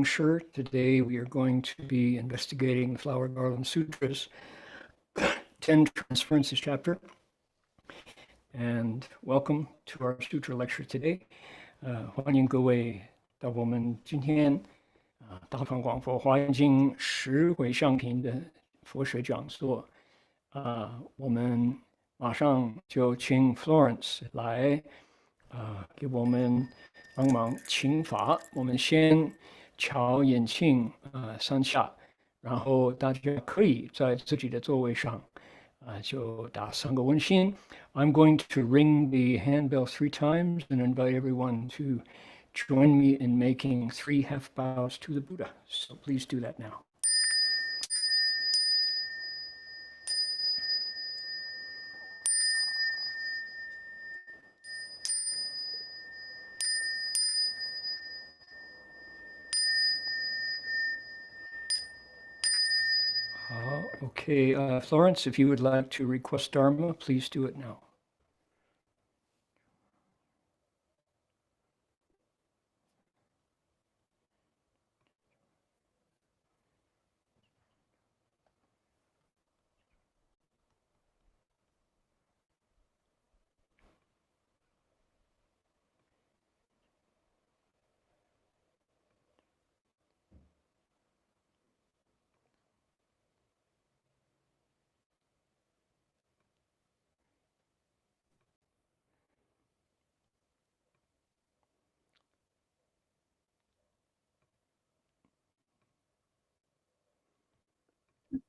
Heng Sure. Today we are going to be investigating the Flower Garland Sutras, Ten Transferences chapter. And welcome to our Sutra lecture today. 欢迎各位到我们今天大放广佛华严经十回向品的佛学讲座。我们马上就请 Florence 来给我们帮忙请法。我们先瞧眼镜三下，然后大家可以在自己的座位上就打三个问心。I'm going to ring the handbell 3 times and invite everyone to join me in making 3 half bows to the Buddha. So please do that now. Okay, Florence, if you would like to request Dharma, please do it now.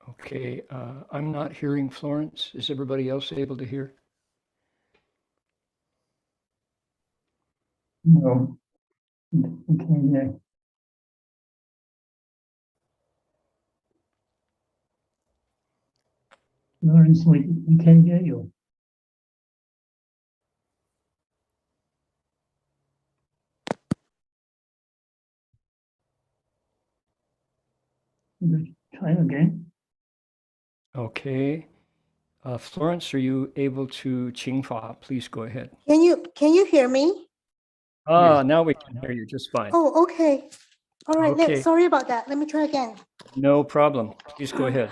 Okay, I'm not hearing Florence. Is everybody else able to hear? No, we can't hear. Lawrence, we can't hear you. Try again. Okay. Florence, are you able to Qing Fa? Please go ahead. Can you hear me? Yes. Now we can hear you just fine. Oh, okay. All right. Okay. Sorry about that. Let me try again. No problem. Please go ahead.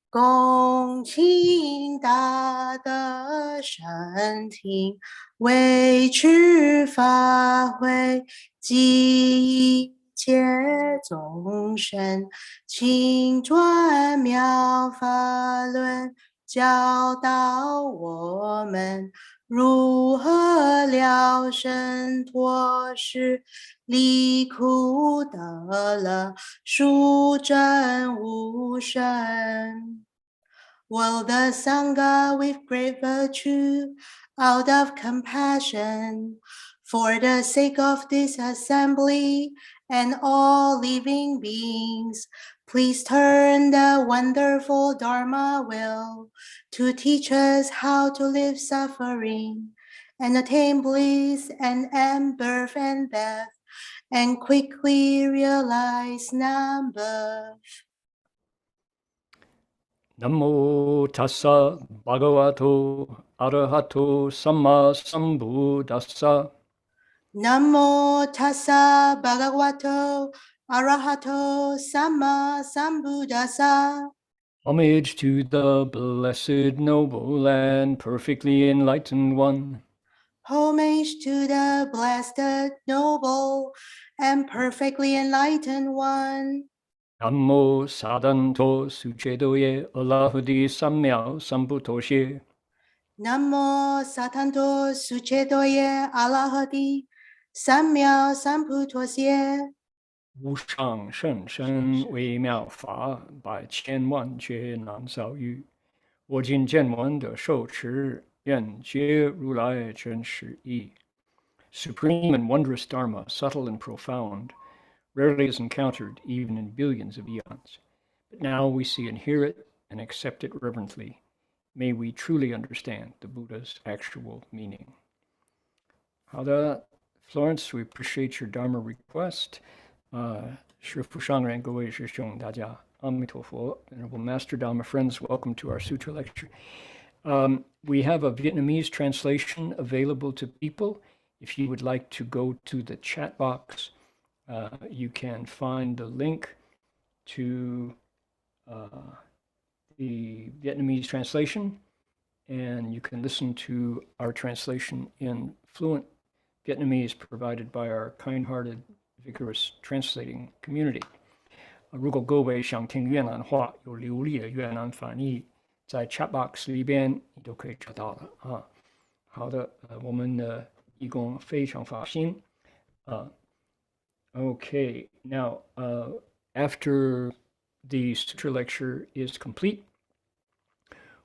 恭请大德善听，为持法会济一切众生，请转妙法轮，教导我们如何了生脱失，离苦得乐，殊证无生。Will the Sangha with great virtue, out of compassion, for the sake of this assembly and all living beings, please turn the wonderful Dharma wheel to teach us how to live suffering and attain bliss and end birth and death, and quickly realize non-birth. Namo tassa bhagavato arahato samma sambuddhassa. Namo tassa bhagavato arahato samma sambuddhassa. Homage to the blessed, noble, and perfectly enlightened one. Homage to the blessed, noble, and perfectly enlightened one. Namo sadanto suchedoye alahudi samyao sambuddhoshe. Namo satanto suchedoye alahadi samyao sambuddhosye. 无上甚深微妙法，百千万劫难遭遇。我今见闻得受持，愿解如来真实义。Supreme and wondrous Dharma, subtle and profound, rarely is encountered even in billions of eons. But now we see and hear it and accept it reverently. May we truly understand the Buddha's actual meaning. 好的 Florence, we appreciate your Dharma request. 师父上人各位师兄大家阿弥陀佛 Venerable Master Dharma friends, welcome to our Sutra lecture. We have a Vietnamese translation available to people. If you would like to go to the chat box you can find the link to the Vietnamese translation, and you can listen to our translation in fluent Vietnamese provided by our kind-hearted, vigorous translating community. 如果各位想听越南话，有流利的越南翻译，在 chat box 里边你都可以找到的啊。好的，我们的义工非常发心。Okay, now after the sutra lecture is complete,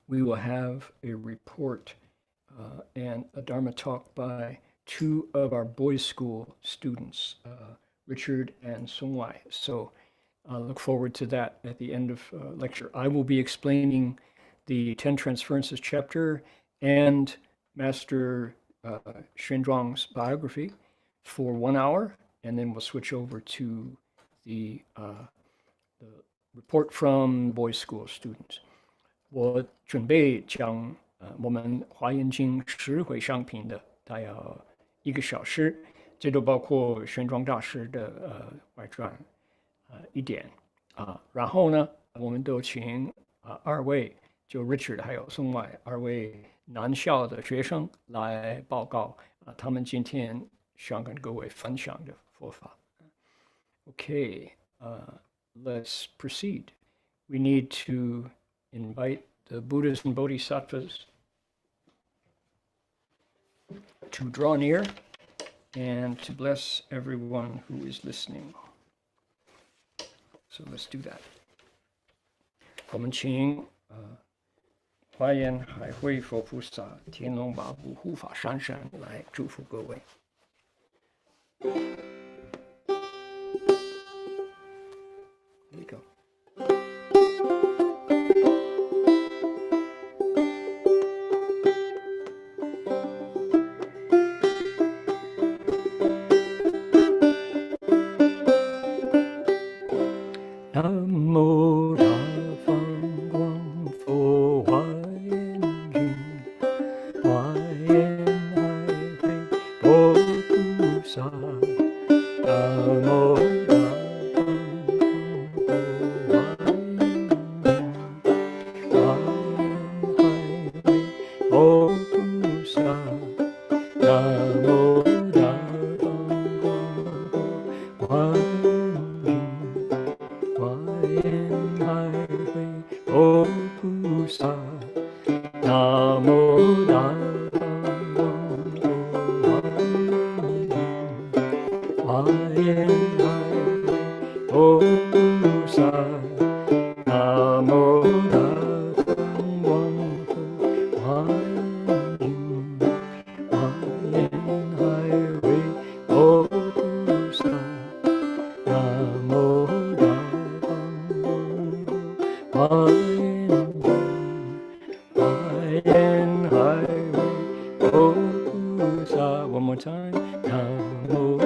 we will have a report and a Dharma talk by two of our boys' school students, Richard and Soong. So I look forward to that at the end of lecture. I will be explaining the Ten Transferences chapter and Master Xuanzhuang's biography for 1 hour, and then we'll switch over to the report from boys' school students. 我准备讲我们华严经十回向品的大约1个小时，这都包括玄奘大师的外传一点然后呢，我们都请2位，就 Richard 还有宋外2位南校的学生来报告他们今天想跟各位分享的佛法。Okay, let's proceed. We need to invite the Buddhas and Bodhisattvas to draw near and to bless everyone who is listening. So let's do that. 我们请华严海会佛菩萨、天龙八部护法神圣来祝福各位。There you go. Namo Phật Quang Phổ Hoa Yên Duyên Hoa Yên Hải Huệ Bồ Tát Sa Namo One more time. Namo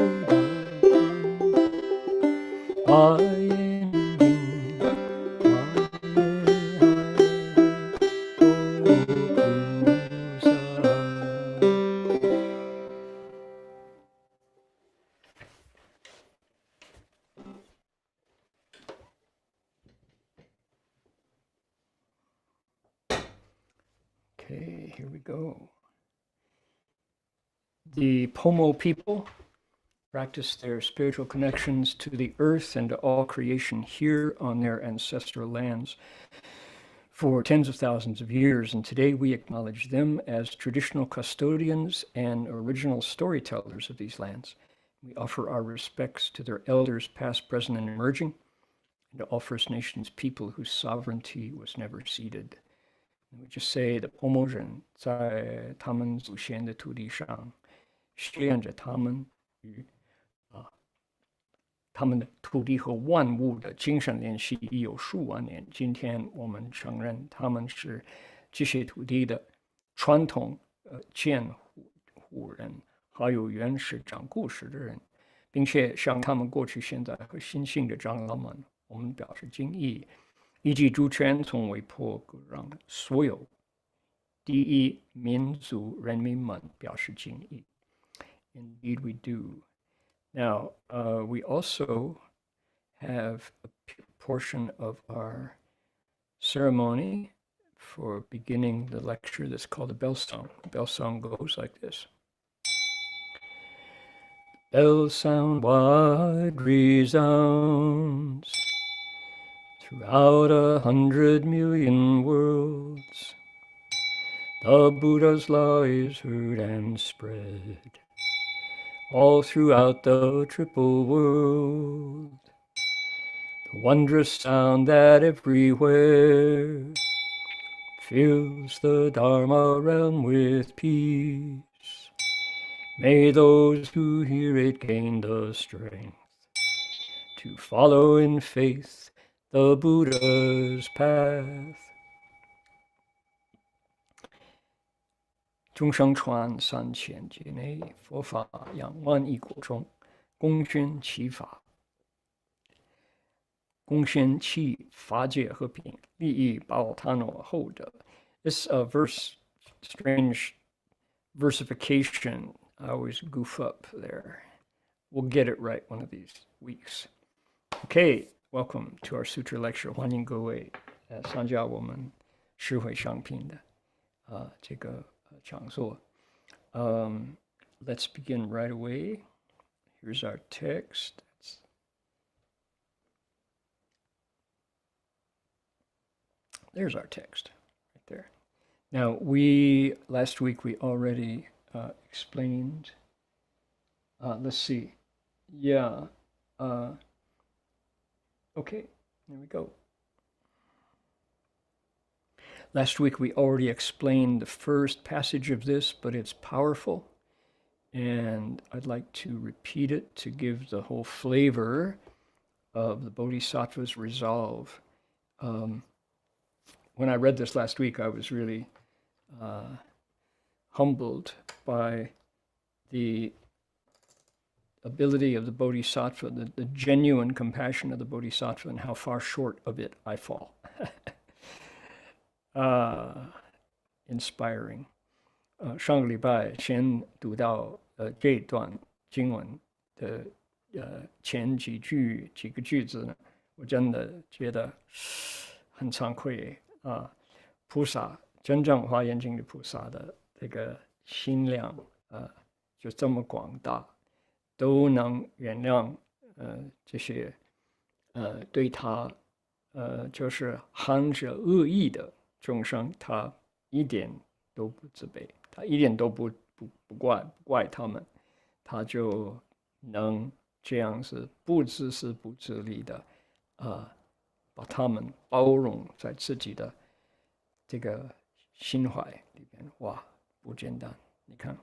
Okay, here we go. The Pomo people practice their spiritual connections to the earth and to all creation here on their ancestral lands for tens of thousands of years, and today we acknowledge them as traditional custodians and original storytellers of these lands. We offer our respects to their elders, past, present, and emerging, and to all First Nations people whose sovereignty was never ceded. And we just say the Pomo 人在他们祖先的土地上训练着他们与他们的土地和万物的精神联系已有数万年。今天我们承认他们是这些土地的传统监护人，还有原始讲故事的人，并且向他们过去、现在和新兴的长老们，我们表示敬意，以及主权从委迫让所有第一民族人民们表示敬意。Indeed we do. Now, we also have a portion of our ceremony for beginning the lecture that's called the bell song. The bell song goes like this. Bell sound wide resounds throughout 100 million worlds. The Buddha's law is heard and spread all throughout the triple world. The wondrous sound that everywhere fills the Dharma realm with peace. May those who hear it gain the strength to follow in faith the Buddha's path. 众生传3000劫内，佛法仰万亿国中，公宣其法，公宣其法界和平，利益报他诺后者。This verse, strange versification. I always goof up there. We'll get it right one of these weeks. Okay, welcome to our sutra lecture. 欢迎各位参加我们十回上品的这个讲座。Let's begin right away. Here's our text. There's our text right there. Now, last week we already explained. Let's see. Yeah. Okay, there we go. Last week we already explained the first passage of this, but it's powerful. And I'd like to repeat it to give the whole flavor of the Bodhisattva's resolve. When I read this last week, I was really humbled by the ability of the Bodhisattva, the genuine compassion of the Bodhisattva, and how far short of it I fall. Inspiring. 上个礼拜先读到这段经文的前几个句子呢，我真的觉得很惭愧菩萨真正华严经的菩萨的这个心量就这么广大，都能原谅这些对他就是含着恶意的众生，他一点都不自卑，他一点都不怪他们，他就能这样子不自私不自利的把他们包容在自己的这个心怀里边。哇，不简单！你看，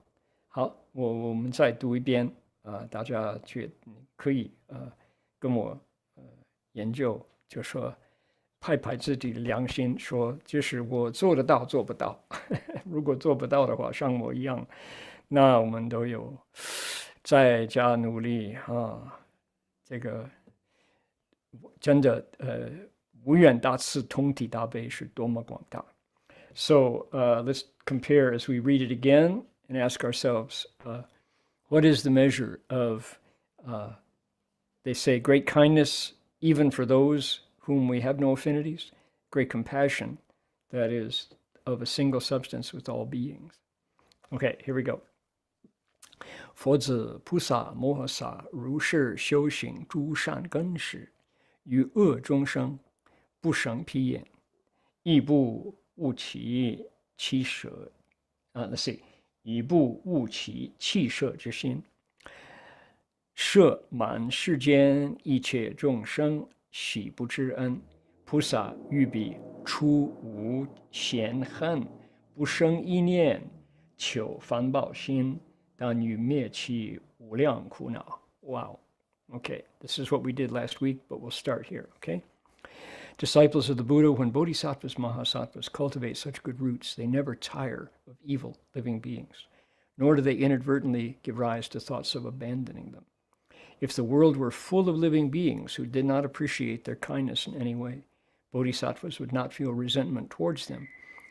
好，我们再读一遍大家可以跟我研究，就说拍拍自己的良心，说就是我做得到做不到。如果做不到的话，像我一样，那我们都有再加努力这个真的无愿大慈，同体大悲是多么广大。So let's compare as we read it again and ask ourselves, what is the measure of, they say, great kindness even for those whom we have no affinities, great compassion that is of a single substance with all beings. Okay, here we go. 佛子菩萨摩诃萨如是修行诸善根时，于恶众生不生披眼，亦不误其七舍let's see， 亦不误其弃舍之心，摄满世间一切众生喜不知恩。菩萨欲彼出无嫌恨，不生一念求烦恼心，但欲灭其无量苦恼。Wow. Okay, this is what we did last week, but we'll start here, okay? Disciples of the Buddha, when bodhisattvas, mahasattvas cultivate such good roots, they never tire of evil living beings, nor do they inadvertently give rise to thoughts of abandoning them. If the world were full of living beings who did not appreciate their kindness in any way, bodhisattvas would not feel resentment towards them,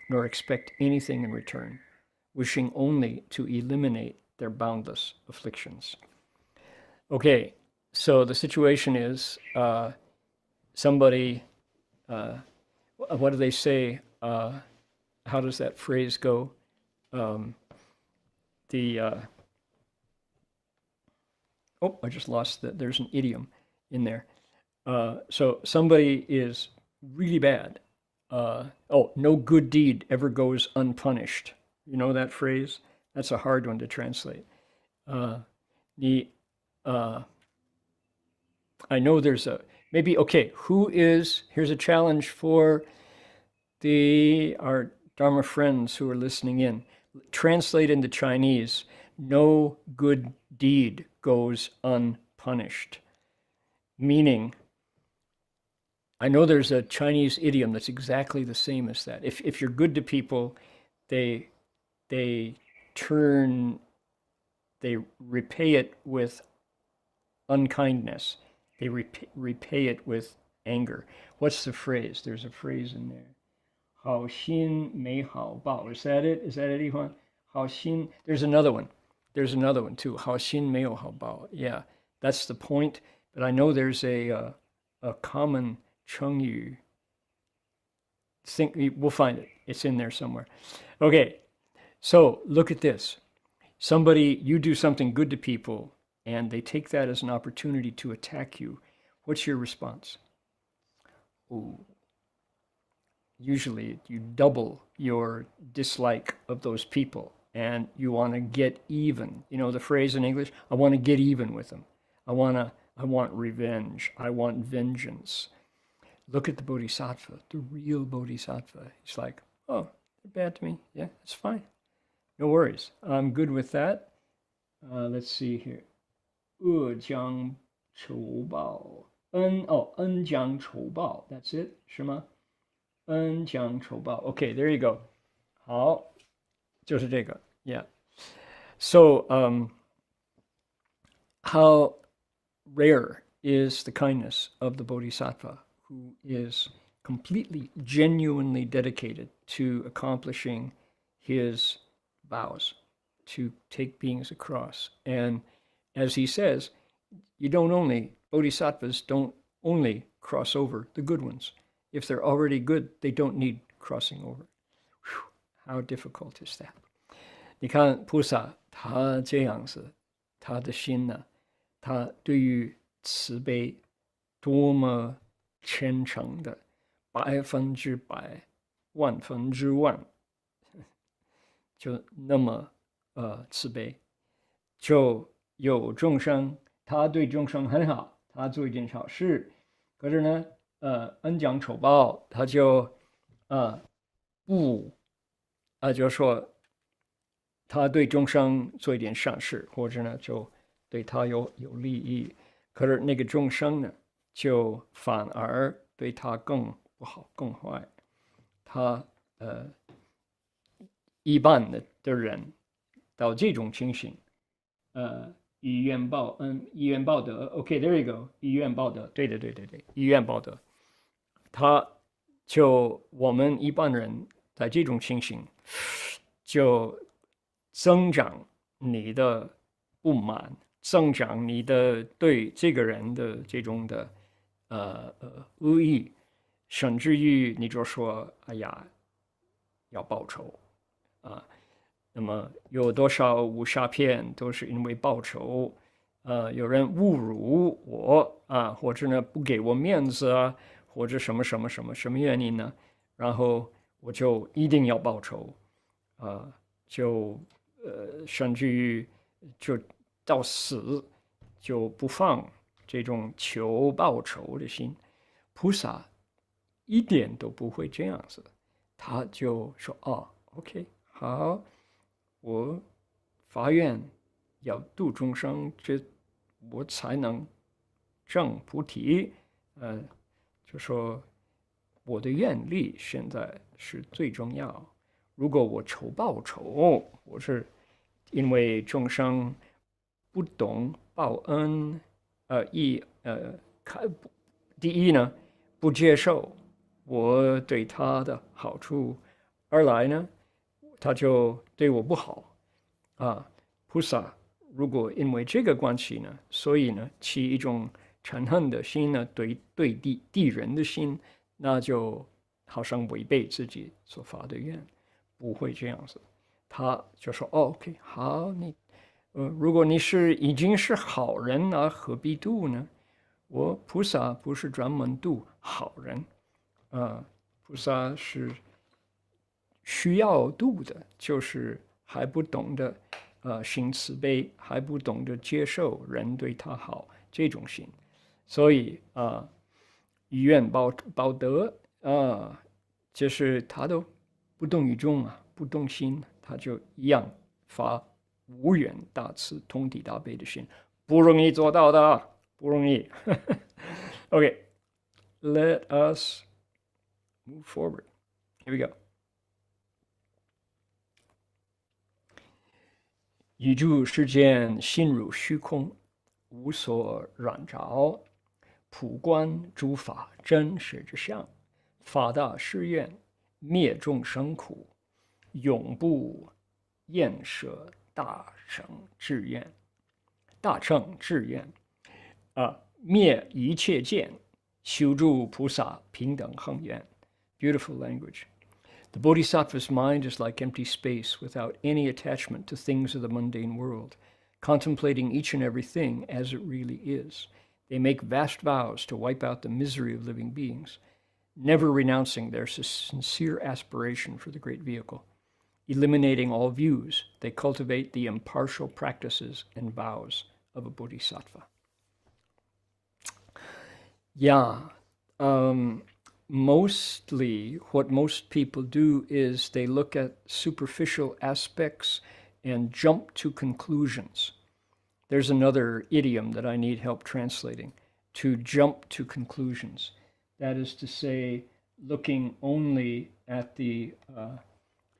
nor expect anything in return, wishing only to eliminate their boundless afflictions. Okay, so the situation is somebody, what do they say? How does that phrase go? I just lost that. There's an idiom in there. So somebody is really bad. No good deed ever goes unpunished. You know that phrase? That's a hard one to translate. I know there's here's a challenge for our Dharma friends who are listening in. Translate into Chinese, no good deed goes unpunished. Meaning, I know there's a Chinese idiom that's exactly the same as that. If you're good to people, they repay it with unkindness. They repay it with anger. What's the phrase? There's a phrase in there. 好心没好报. Is that it? Is that it, Yihuan? 好心. There's another one. There's another one too. 好心没有好报. Yeah, that's the point. But I know there's a common Chengyu. We'll find it. It's in there somewhere. Okay, so look at this. You do something good to people, and they take that as an opportunity to attack you. What's your response? Ooh. Usually you double your dislike of those people and you want to get even. You know the phrase in English, I want to get even with them. I want revenge. I want vengeance. Look at the bodhisattva, the real bodhisattva. He's like, oh, they're bad to me. Yeah, it's fine. No worries. I'm good with that. Let's see here. 恶将仇报. 恩将仇报. That's it, 是吗? 恩将仇报. Okay, there you go. 好，就是这个. Yeah. So, how rare is the kindness of the bodhisattva who is completely, genuinely dedicated to accomplishing his vows to take beings across. And as he says, bodhisattvas don't only cross over the good ones. If they're already good, they don't need crossing over. Whew, how difficult is that? 你看菩萨他这样子，他的心呢，他对于慈悲多么虔诚的100%、10000%，就那么慈悲，就有众生，他对众生很好，他做一件好事，可是呢，恩将仇报，他就就说他对众生做一点善事，或者呢就对他有利益，可是那个众生呢，就反而对他更不好、更坏。他一般的人到这种情形，以怨报恩，以怨报德。Okay, there you go. 以怨报德，对，以怨报德。我们一般人在这种情形，就增长你的不满，增长你的对这个人的这种的恶意，甚至于你就说，哎呀，要报仇啊。那么有多少武侠片都是因为报仇，有人侮辱我啊，或者呢不给我面子啊，或者什么原因呢？然后我就一定要报仇，甚至于就到死就不放这种求报仇的心。菩萨一点都不会这样子，他就说OK， 好，我发愿要度众生，我才能证菩提。就说我的愿力现在是最重要。如果我报仇，我是因为众生不懂报恩，第一呢，不接受我对他的好处，二来呢，他就对我不好啊。菩萨如果因为这个关系呢，所以呢，起一种嗔恨的心呢，对地人的心，那就好像违背自己所发的愿，不会这样子。他就说：“OK， 好，如果你已经是好人啊，何必度呢？我菩萨不是专门度好人，菩萨是需要度的，就是还不懂得行慈悲，还不懂得接受人对他好这种心，所以以愿报德就是他都不动于众啊，不动心，他就一样发无缘大慈同体大悲的心，不容易做到的，不容易。Okay, let us move forward. Here we go. 宇宙世间心如虚空，无所染着，普观诸法真实之相，发大誓愿，灭众生苦，永不厌舍大乘志愿，灭一切见，修诸菩萨平等恒愿。Beautiful language. The Bodhisattva's mind is like empty space without any attachment to things of the mundane world, contemplating each and every thing as it really is. They make vast vows to wipe out the misery of living beings, never renouncing their sincere aspiration for the great vehicle. Eliminating all views, they cultivate the impartial practices and vows of a bodhisattva. Yeah. Mostly, what most people do is they look at superficial aspects and jump to conclusions. There's another idiom that I need help translating, to jump to conclusions. That is to say, looking only at the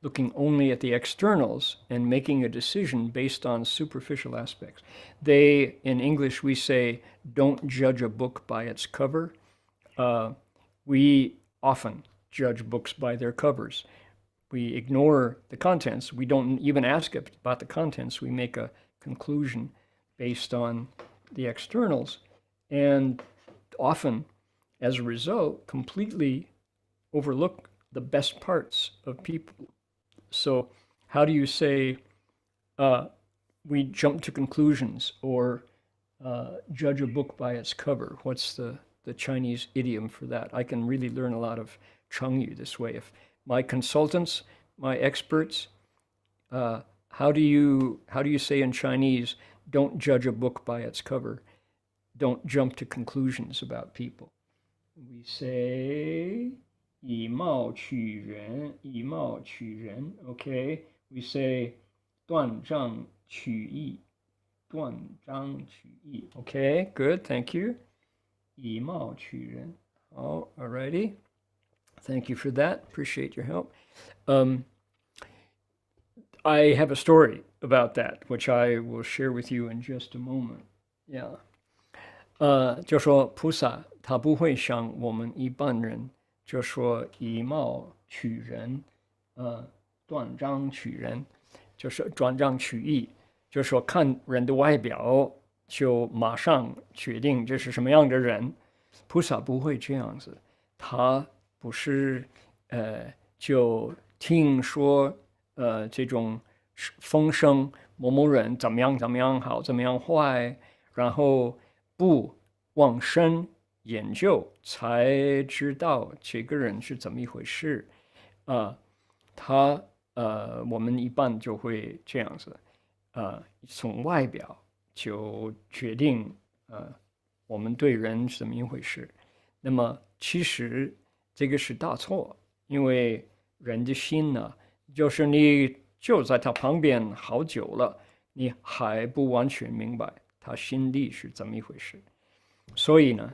externals and making a decision based on superficial aspects. In English, we say, don't judge a book by its cover. We often judge books by their covers. We ignore the contents. We don't even ask about the contents. We make a conclusion based on the externals, and often, as a result, completely overlook the best parts of people. So how do you say we jump to conclusions or judge a book by its cover? What's the Chinese idiom for that? I can really learn a lot of Chengyu this way. If my consultants, my experts, how do you say in Chinese, don't judge a book by its cover? Don't jump to conclusions about people. We say 以貌取人, 以貌取人, okay? We say 断章取义, 断章取义. Okay, good, thank you. 以貌取人. Oh, alrighty. Thank you for that. Appreciate your help. I have a story about that, which I will share with you in just a moment. Yeah. 就说菩萨他不会像我们一般人，就说以貌取人，断章取人，就是断章取义，就说看人的外表就马上决定这是什么样的人。菩萨不会这样子，他不是就听说这种风声，某某人怎么样怎么样好，怎么样坏，然后不往深研究才知道这个人是怎么一回事。我们一般就会这样子，从外表就决定我们对人是怎么一回事。那么其实这个是大错，因为人的心呢，就是你就在他旁边好久了，你还不完全明白他心里是怎么一回事。所以呢，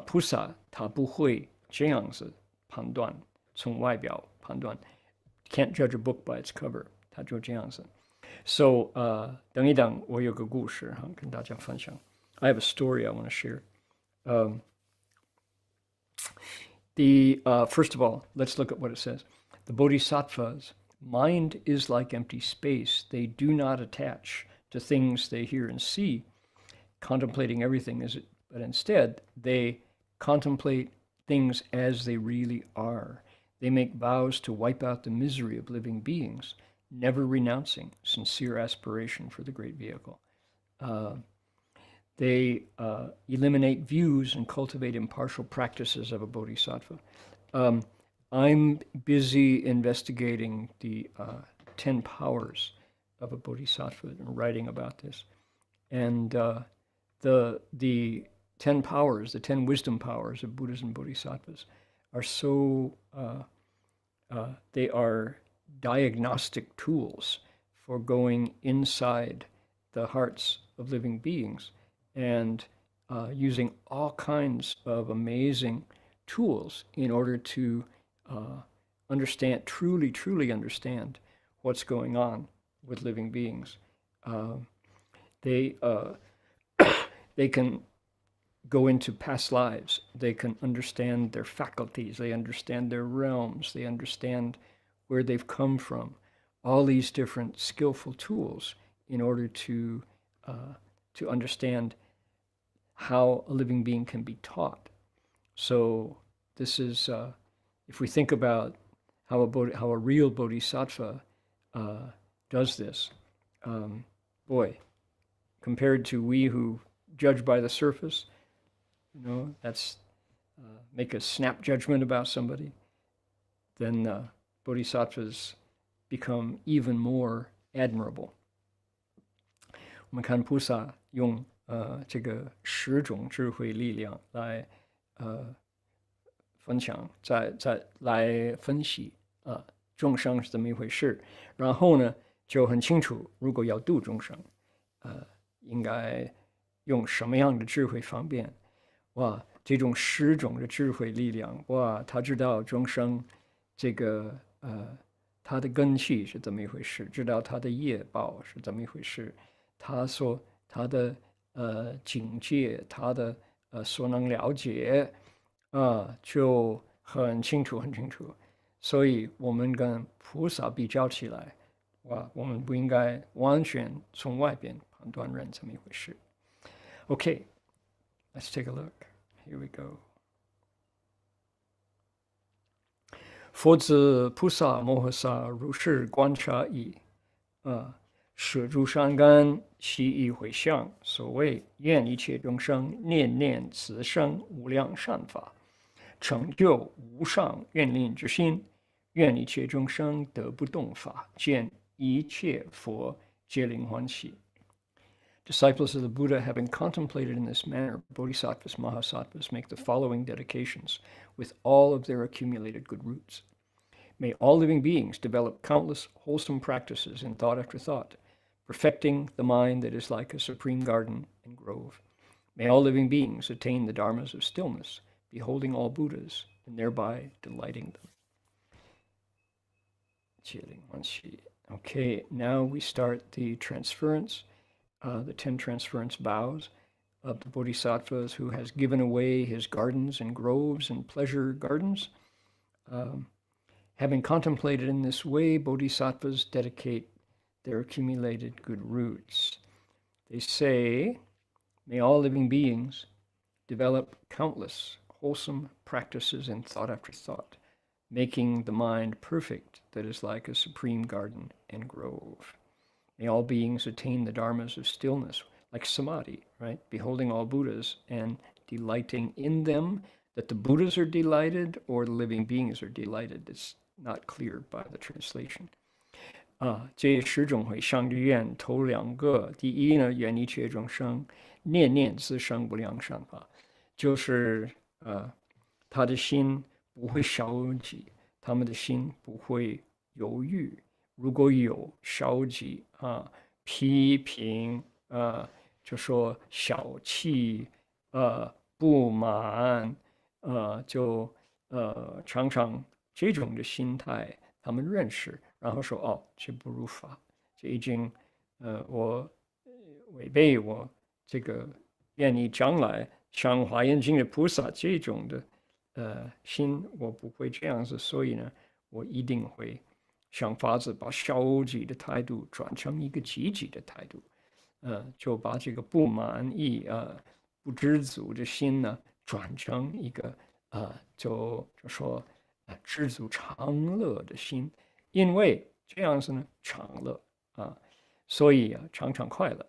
菩萨他不会这样子判断，从外表判断 ，can't judge a book by its cover， 他就这样子。So 等一等，我有个故事哈，跟大家分享。I have a story I want to share. First of all, let's look at what it says. The Bodhisattva's mind is like empty space. They do not attach to things they hear and see, contemplating everything but instead they contemplate things as they really are. They make vows to wipe out the misery of living beings, never renouncing sincere aspiration for the great vehicle. They eliminate views and cultivate impartial practices of a bodhisattva. I'm busy investigating the 10 powers of a bodhisattva and writing about this. And the 10 powers, the 10 wisdom powers of Buddhas and Bodhisattvas are so, they are diagnostic tools for going inside the hearts of living beings and using all kinds of amazing tools in order to understand, truly understand what's going on with living beings. They can go into past lives. They can understand their faculties. They understand their realms. They understand where they've come from. All these different skillful tools in order to understand how a living being can be taught. So this is, if we think about how a real bodhisattva does this, boy, compared to we who judge by the surface, that's make a snap judgment about somebody, then bodhisattvas become even more admirable. 我们看菩萨用这个10种智慧力量来分享，来分析众生是怎么一回事，然后呢就很清楚，如果要度众生，应该用什么样的智慧方便。哇，这种10种的智慧力量，哇，他知道众生这个他的根器是怎么一回事，知道他的业报是怎么一回事，他的境界，他的所能了解就很清楚。所以我们跟菩萨比较起来，哇，我们不应该完全从外边判断人怎么一回事。Okay, let's take a look. Here we go. 佛子菩萨摩诃萨如是观察已，舍诸善根，悉以回向。所谓愿一切众生念念此生无量善法，成就无上愿力之心。愿一切众生得不动法，见一切佛皆灵欢喜。Disciples of the Buddha, having contemplated in this manner, bodhisattvas, mahasattvas, make the following dedications with all of their accumulated good roots. May all living beings develop countless wholesome practices in thought after thought, perfecting the mind that is like a supreme garden and grove. May all living beings attain the dharmas of stillness, beholding all Buddhas, and thereby delighting them. Okay, now we start the transference. The 10 transference vows of the bodhisattvas who has given away his gardens and groves and pleasure gardens. Having contemplated in this way, bodhisattvas dedicate their accumulated good roots. They say, may all living beings develop countless wholesome practices in thought after thought, making the mind perfect that is like a supreme garden and grove. May all beings attain the dharmas of stillness, like samadhi, right? Beholding all Buddhas and delighting in them, that the Buddhas are delighted or the living beings are delighted. It's not clear by the translation. 这10种回向的愿头2个，第一呢，愿一切众生念念自生无量善法，就是他的心不会消极，他们的心不会犹豫。如果有消极批评就说小气不满就常常这种的心态他们认识，然后说这不如法，这已经我违背我这个愿意将来像华严经的菩萨这种的心，我不会这样子，所以呢我一定会想法子把消极的态度转成一个积极的态度。就把这个不满意不知足的心呢，转成一个就说知足常乐的心，因为这样子呢常乐所以常常快乐。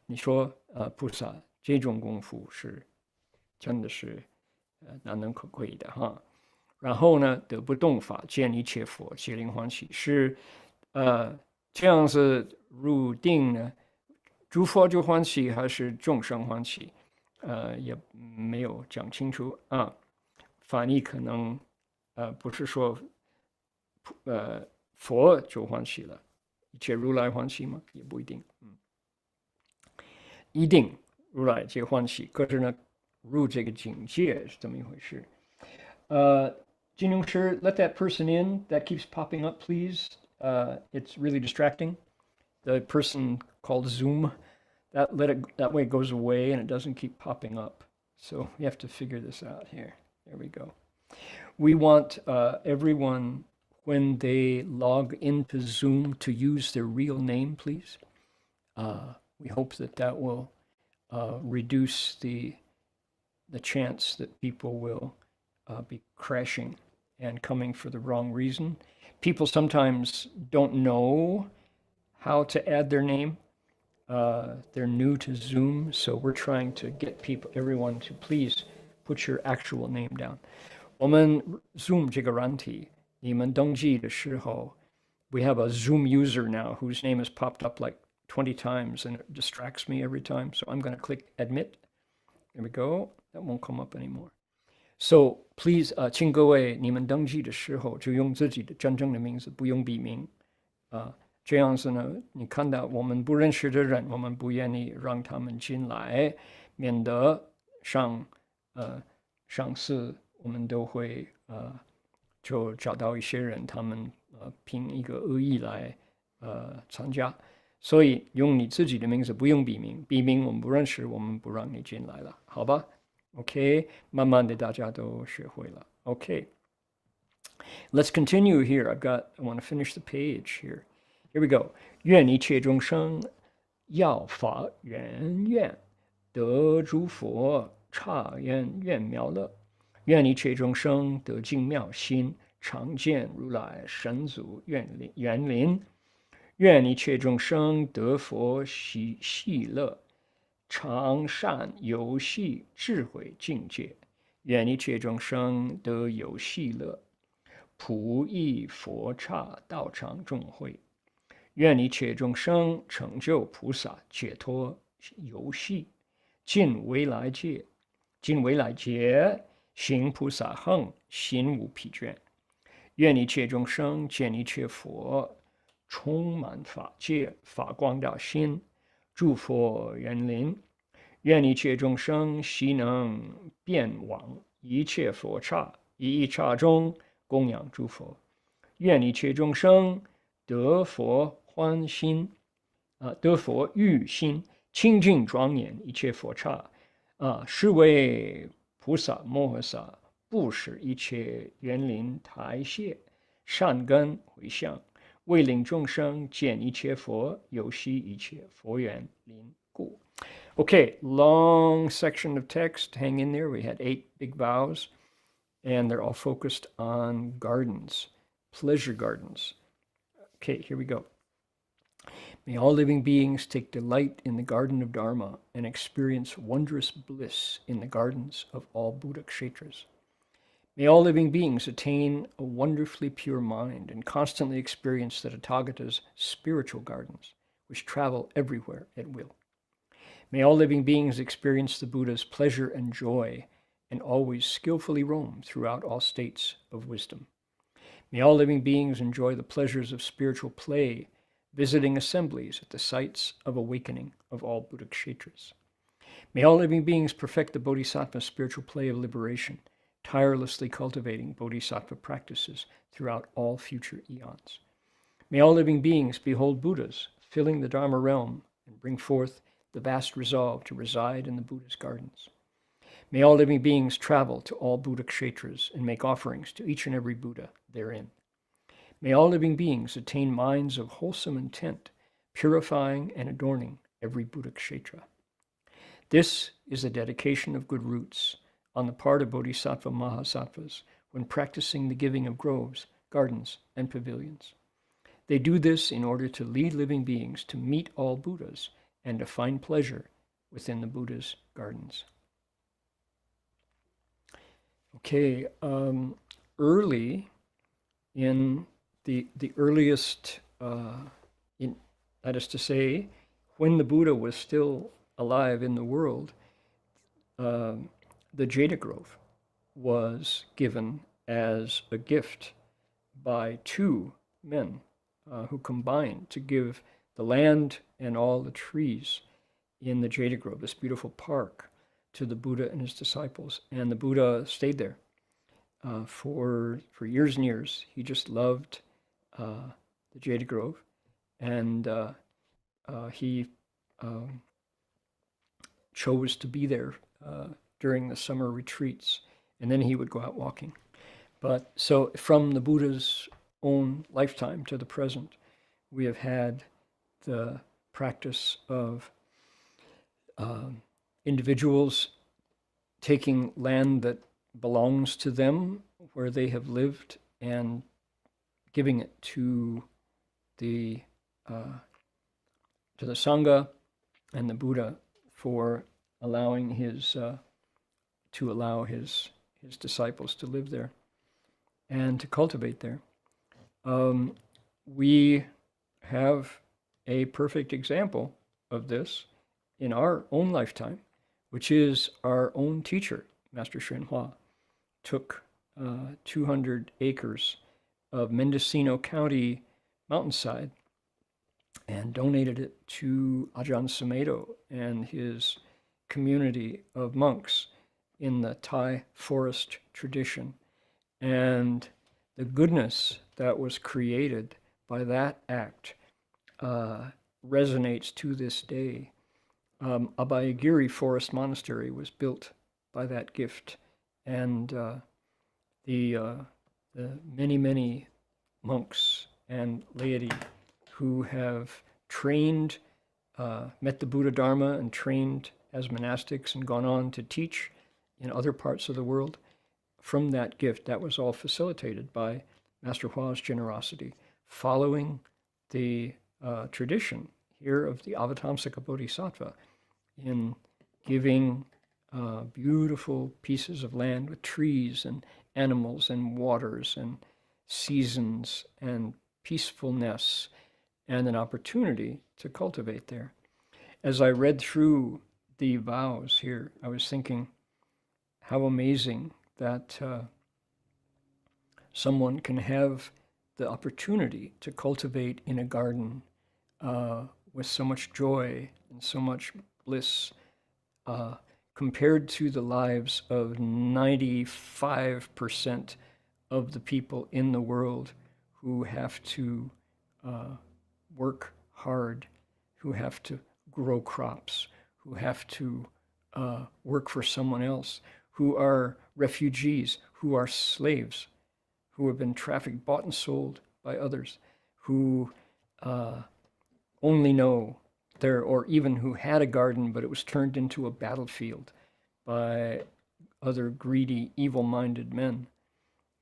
你说菩萨这种功夫是真的是难能可贵的哈。然后呢，得不动法，见一切佛，皆令欢喜，是这样子入定呢，诸佛就欢喜，还是众生欢喜？也没有讲清楚翻译可能不是说佛就欢喜了，一切如来欢喜吗？也不一定，一定如来皆欢喜，可是呢，入这个境界是怎么一回事？金庸师 let that person in that keeps popping up, please. It's really distracting. The person called Zoom, that way it goes away and it doesn't keep popping up. So you have to figure this out here. There we go. We want everyone, when they log into Zoom, to use their real name, please. We hope that will reduce the chance that people will be crashing and coming for the wrong reason. People sometimes don't know how to add their name. They're new to Zoom, so we're trying to get everyone to please put your actual name down. 我们 Zoom 这个软体，你们登记的时候 we have a Zoom user now whose name has popped up like 20 times and it distracts me every time. So I'm going to click admit. There we go. That won't come up anymore. So please, 请各位你们登记的时候就用自己的真正的名字，不用笔名这样子呢，你看到我们不认识的人，我们不愿意让他们进来，免得上次我们都会就找到一些人，他们凭一个恶意来参加，所以用你自己的名字，不用笔名，笔名我们不认识，我们不让你进来了，好吧 ？OK， 慢慢的大家都学会了。OK，let's continue here. I want to finish the page here. Here we go. 愿一切众生要法圆愿，得诸佛刹愿愿妙乐。愿一切众生得净妙心，常见如来神足园林。愿一切众生得佛喜乐，常善游戏智慧境界。愿一切众生得游戏乐，普益佛刹道场众会。愿一切众生成就菩萨解脱游戏，尽未来劫行菩萨行，心无疲倦。愿一切众生见一切佛，充满法界，法光大心，诸佛园林。愿一切众生悉能遍往一切佛刹，一刹中供养诸佛。愿一切众生得佛欢心，得佛欲心，清净庄严一切佛刹，是为菩萨摩诃萨布施一切园林台榭，善根回向，为令众生见一切佛，游戏一切佛园林故。Okay, long section of text. Hang in there. We had 8 big vows, and they're all focused on gardens, pleasure gardens. Okay, here we go. May all living beings take delight in the garden of Dharma and experience wondrous bliss in the gardens of all Buddha kshetras. May all living beings attain a wonderfully pure mind and constantly experience the Tathagata's spiritual gardens, which travel everywhere at will. May all living beings experience the Buddha's pleasure and joy and always skillfully roam throughout all states of wisdom. May all living beings enjoy the pleasures of spiritual play, visiting assemblies at the sites of awakening of all Buddha kshetras. May all living beings perfect the Bodhisattva spiritual play of liberation, tirelessly cultivating Bodhisattva practices throughout all future eons. May all living beings behold Buddhas, filling the Dharma realm, and bring forth the vast resolve to reside in the Buddha's gardens. May all living beings travel to all Buddha kshetras and make offerings to each and every Buddha therein. May all living beings attain minds of wholesome intent, purifying and adorning every Buddha kshetra. This is a dedication of good roots on the part of Bodhisattva Mahasattvas when practicing the giving of groves, gardens, and pavilions. They do this in order to lead living beings to meet all Buddhas and to find pleasure within the Buddha's gardens. Okay, early in the earliest, that is to say, when the Buddha was still alive in the world, the Jada Grove was given as a gift by two men who combined to give the land and all the trees in the Jada Grove, this beautiful park, to the Buddha and his disciples. And the Buddha stayed there for years and years. He just loved the Jada Grove, and he chose to be there during the summer retreats, and then he would go out walking. But so from the Buddha's own lifetime to the present, we have had the practice of individuals taking land that belongs to them, where they have lived, and giving it to the Sangha and the Buddha for allowing his disciples to live there and to cultivate there. We have a perfect example of this in our own lifetime, which is our own teacher, Master Hsuan Hua, took 200 acres of Mendocino County mountainside and donated it to Ajahn Sumedho and his community of monks in the Thai forest tradition. And the goodness that was created by that act resonates to this day. Abhayagiri Forest Monastery was built by that gift, and the many, many monks and laity who have trained, met the Buddha Dharma and trained as monastics and gone on to teach in other parts of the world, from that gift, that was all facilitated by Master Hua's generosity, following the tradition here of the Avatamsaka Bodhisattva in giving beautiful pieces of land with trees and animals and waters and seasons and peacefulness and an opportunity to cultivate there. As I read through the vows here, I was thinking how amazing that someone can have the opportunity to cultivate in a garden with so much joy and so much bliss, compared to the lives of 95% of the people in the world who have to work hard, who have to grow crops, who have to work for someone else, who are refugees, who are slaves, who have been trafficked, bought and sold by others, who only know there, or even who had a garden, but it was turned into a battlefield by other greedy, evil-minded men.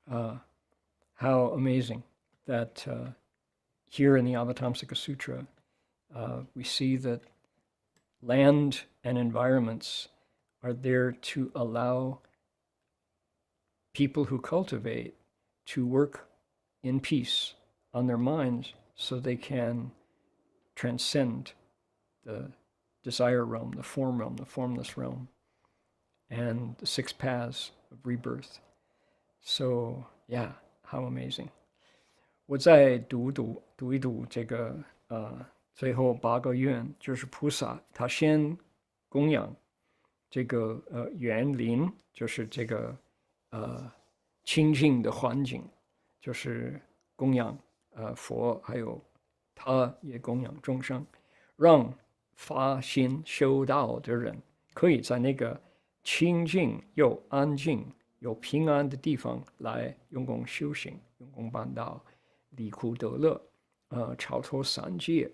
How amazing that here in the Avatamsaka Sutra, we see that land and environments are there to allow people who cultivate to work in peace on their minds so they can transcend the desire realm, the form realm, the formless realm, and the 6 paths of rebirth. So, yeah, how amazing. 我再读一读这个最后8个愿，就是菩萨他先供养这个园林，就是这个清净的环境，就是供养佛，还有他也供养众生，让发心修道的人可以在那个清净又安静有平安的地方来用功修行，用功办道，离苦得乐，超脱三界，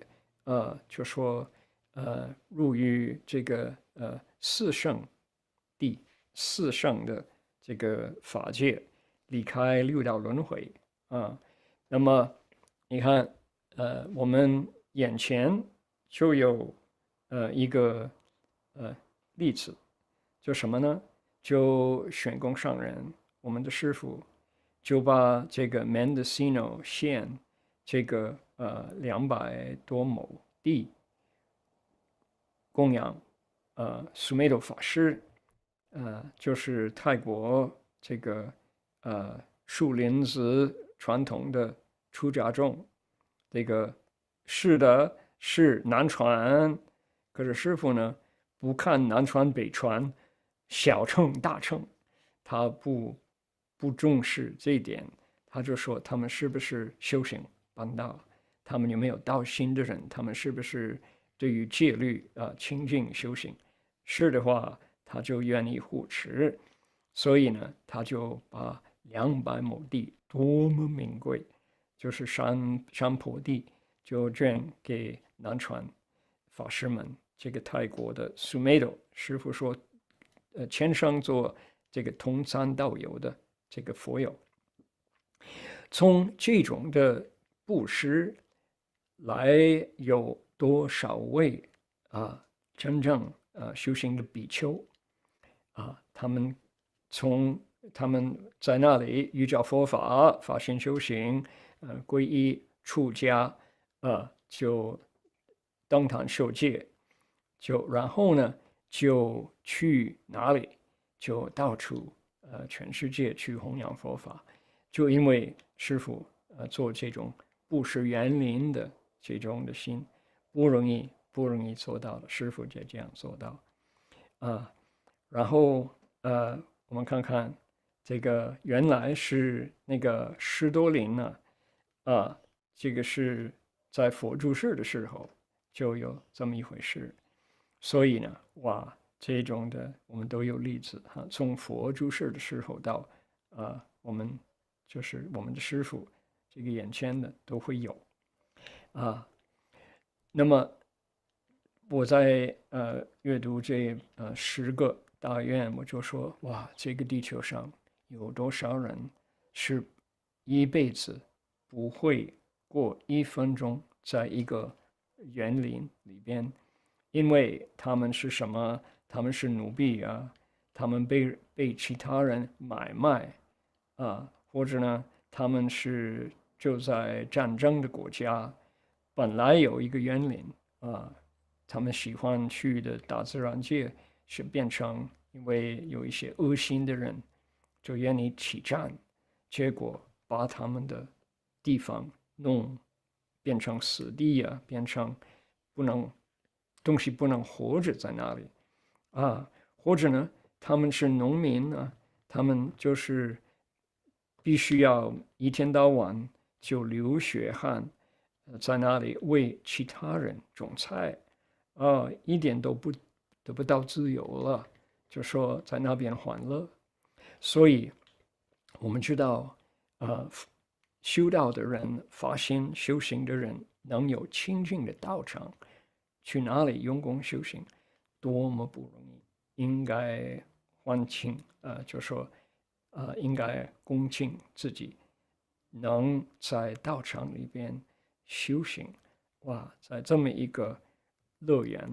就说入于这个四圣地、四圣的这个法界，离开六道轮回啊。那么你看，我们眼前就有一个例子，就什么呢？就玄公上人，我们的师父，就把这个 Mendocino 县这个200多亩地供养苏梅斗法师，就是泰国这个树林子传统的出家众，这个是的是南传，可是师父呢不看南传北传，小乘大乘，他不重视这一点，他就说他们是不是修行办道，他们有没有道心的人，他们是不是对于戒律清净修行，是的话他就愿意护持，所以呢他就把200亩地多么名贵，就是山坡地，就捐给南传法师们。这个泰国的苏梅斗师父说，前生做这个通山道友的这个佛友，从这种的布施来，有多少位真正修行的比丘他们在那里依照佛法发心修行，皈依出家，就登坛受戒，然后呢就去哪里，就到处全世界去弘扬佛法，就因为师父做这种布施园林的这种的心不容易做到的，师父就这样做到然后我们看看这个原来是那个施多林呢这个是在佛住世的时候就有这么一回事，所以呢这种的我们都有例子从佛住世的时候到我们就是我们的师父这个眼前的都会有那么我在阅读这10个大愿，我就说这个地球上有多少人是一辈子不会过1分钟在一个园林里边，因为他们是什么？他们是奴婢他们被其他人买卖或者呢他们是就在战争的国家，本来有一个园林他们喜欢去的大自然界，是变成因为有一些恶心的人就愿意起战，结果把他们的地方变成死地变成东西不能活着在那里或者呢他们是农民他们就是必须要一天到晚就流血汗在那里为其他人种菜一点都得不到自由了，就说在那边欢乐。所以我们知道修道的人，发心修行的人，能有清净的道场，去哪里用功修行，多么不容易，应该欢庆就说应该恭敬自己能在道场里边修行在这么一个乐园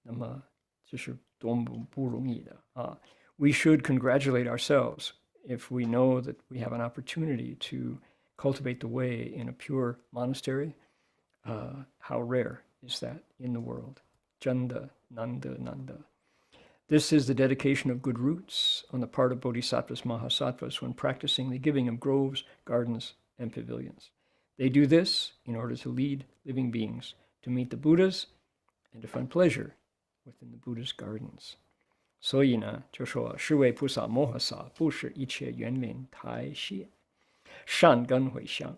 那么就是多么不容易的We should congratulate ourselves if we know that we have an opportunity to cultivate the way in a pure monastery. How rare is that in the world? 真的难得难得。This is the dedication of good roots on the part of bodhisattvas, mahasattvas, when practicing the giving of groves, gardens, and pavilions. They do this in order to lead living beings to meet the Buddhas and to find pleasure within the Buddha's gardens. 所以呢，就说是为菩萨摩诃萨布施一切园林台榭，善根回向，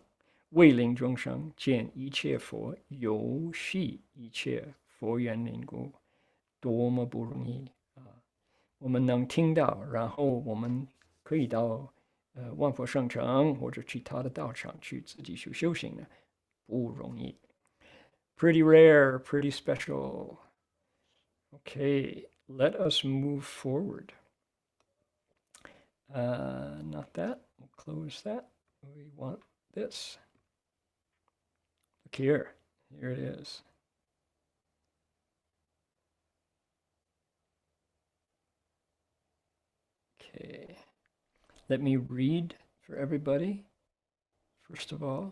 为令众生见一切佛，游戏一切佛园林故，多么不容易我们能听到，然后我们可以到万佛圣城或者其他的道场去自己去修行呢，不容易。pretty rare, pretty special. Okay, let us move forward. Not that. We'll close that. We want this. Look here. Here it is. Okay. Let me read for everybody. First of all,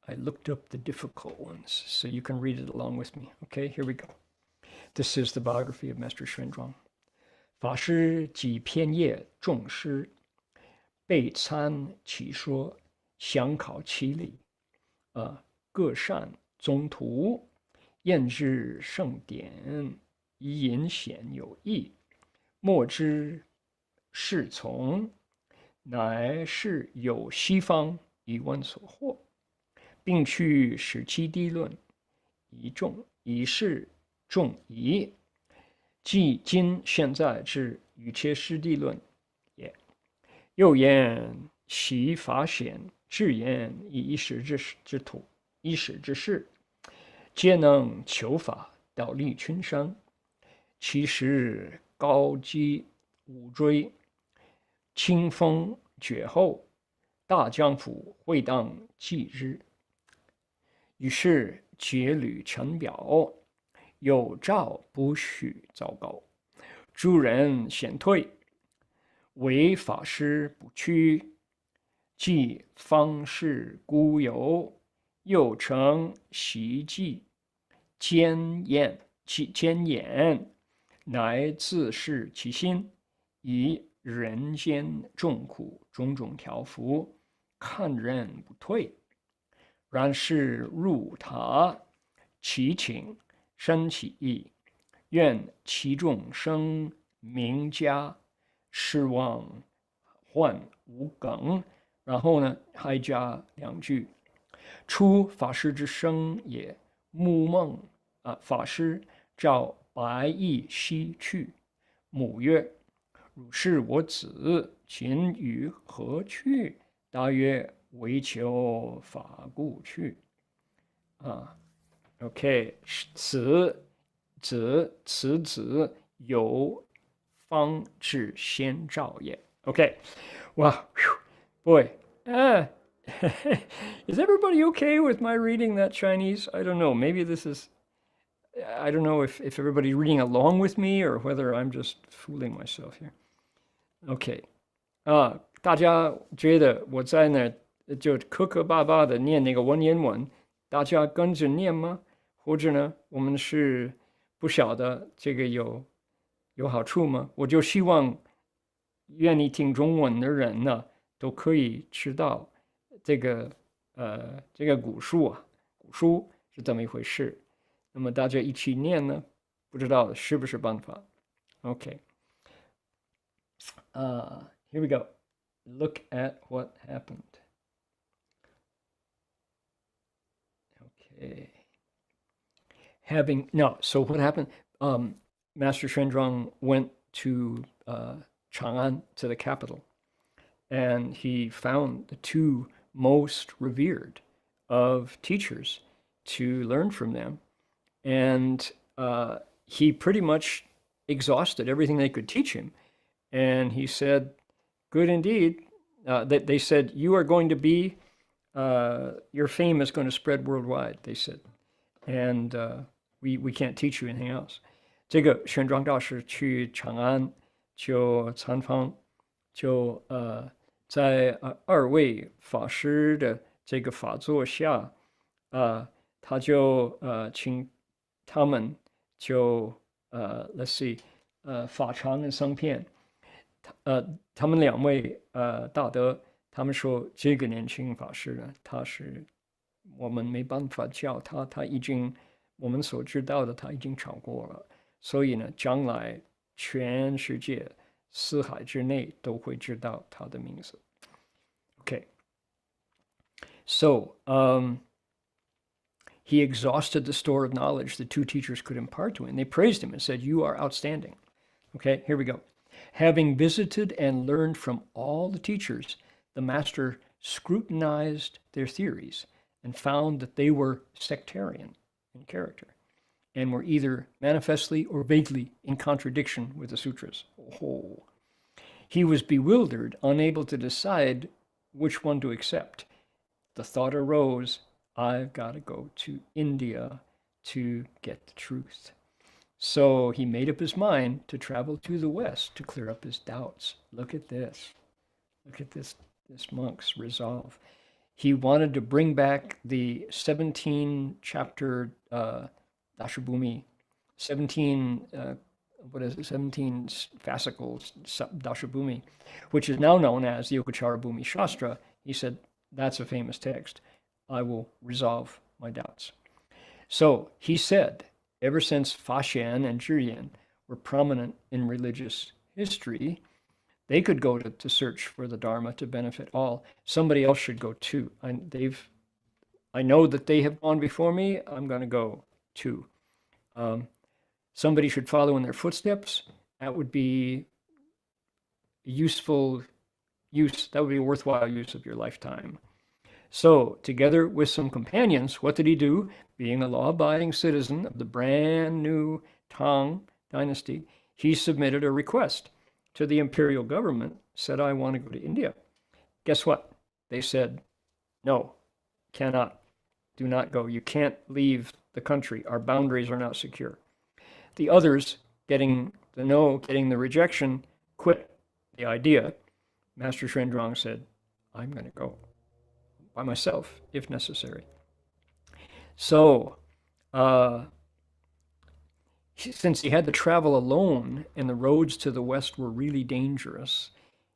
I looked up the difficult ones, so you can read it along with me. Okay, here we go. This is the biography of Master Xuanzang. 法师及偏业众师，备参其说，详考其理，各善宗徒，验之圣典，以引显有益，莫之是从，乃是有西方以闻所获，并去使其地论，以示众疑。即今现在之与切师地论也。又言习法显，智言以一时之土，一时之事，皆能求法，导利群生。其实高击五追，清风绝后，大江府会当继之。于是节履陈表，有诏不许糟糕，诸人显退，唯法师不屈，即方士孤游，又成习记，坚言，乃自是其心，以人间众苦种种调伏，看人不退。然是入塔，祈请生起意，愿其众生名家，失望患无梗。然后呢，还加2句：初法师之生也，目梦法师照白衣西去，母曰：汝是我子，今于何去？答曰：为求法故去。OK， 此子有方至先兆也。OK， wow, boy, is everybody okay with my reading that Chinese? I don't know. Maybe this is, I don't know if everybody's reading along with me or whether I'm just fooling myself here. OK， 大家觉得我在那就磕磕巴巴的念那个文言文，大家跟着念吗？或者呢，我们是不晓得这个有好处吗？我就希望愿意听中文的人呢，都可以知道这个古书是怎么一回事。那么大家一起念呢，不知道是不是办法 ？OK， here we go. Look at what happened. Okay. So what happened? Master Xuanzang went to Chang'an, to the capital, and he found the 2 most revered of teachers to learn from them. And he pretty much exhausted everything they could teach him. And he said, good indeed. They said, you are going to be, your fame is going to spread worldwide, they said. And we can't teach you anything else. 这个玄奘大师去长安就参访，就在2位法师的这个法座下，他就请他们就let's see，法常的僧片，他们2位大德，他们说这个年轻法师呢，他是我们没办法教他，他已经我们所知道的他已经超过了，所以呢，将来全世界4海之内都会知道他的名字。Okay, so he exhausted the store of knowledge the 2 teachers could impart to him. They praised him and said, you are outstanding. Okay, here we go. Having visited and learned from all the teachers, the master scrutinized their theories and found that they were sectarian. in character, and were either manifestly or vaguely in contradiction with the sutras. Oh. He was bewildered, unable to decide which one to accept. The thought arose, I've got to go to India to get the truth. So he made up his mind to travel to the West to clear up his doubts. Look at this. Look at this monk's resolve. He wanted to bring back the 17-chapter Dashabhumi, 17 fascicle Dashabhumi, which is now known as the Yogacara Bhumi Shastra. He said, that's a famous text. I will resolve my doubts. So he said, ever since Shieh-Yan and Shieh-Yan were prominent in religious history, they could go to search for the Dharma to benefit all. Somebody else should go too. I know that they have gone before me. I'm going to go too. Somebody should follow in their footsteps. That would be useful use. That would be a worthwhile use of your lifetime. So, together with some companions, what did he do? Being a law-abiding citizen of the brand new Tang dynasty, he submitted a request to the imperial government, said, I want to go to India. Guess what? They said, no, cannot, do not go. You can't leave the country. Our boundaries are not secure. The others, getting the no, getting the rejection, quit the idea. Master Shrendrong said, I'm going to go by myself, if necessary. So, since he had to travel alone and the roads to the west were really dangerous,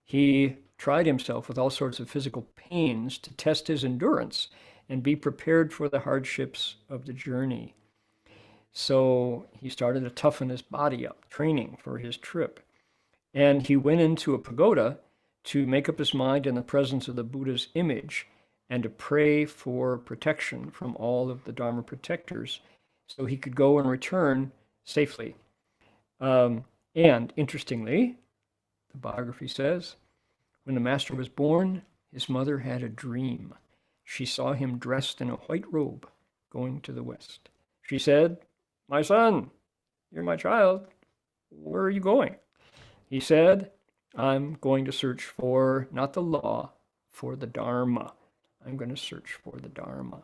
he tried himself with all sorts of physical pains to test his endurance and be prepared for the hardships of the journey. So he started to toughen his body up, training for his trip. And he went into a pagoda to make up his mind in the presence of the Buddha's image and to pray for protection from all of the Dharma protectors so he could go and return safely. And interestingly, the biography says, when the master was born, his mother had a dream. She saw him dressed in a white robe going to the west. She said, my son, you're my child. Where are you going? He said, I'm going to search for, not the law, for the Dharma. I'm going to search for the Dharma.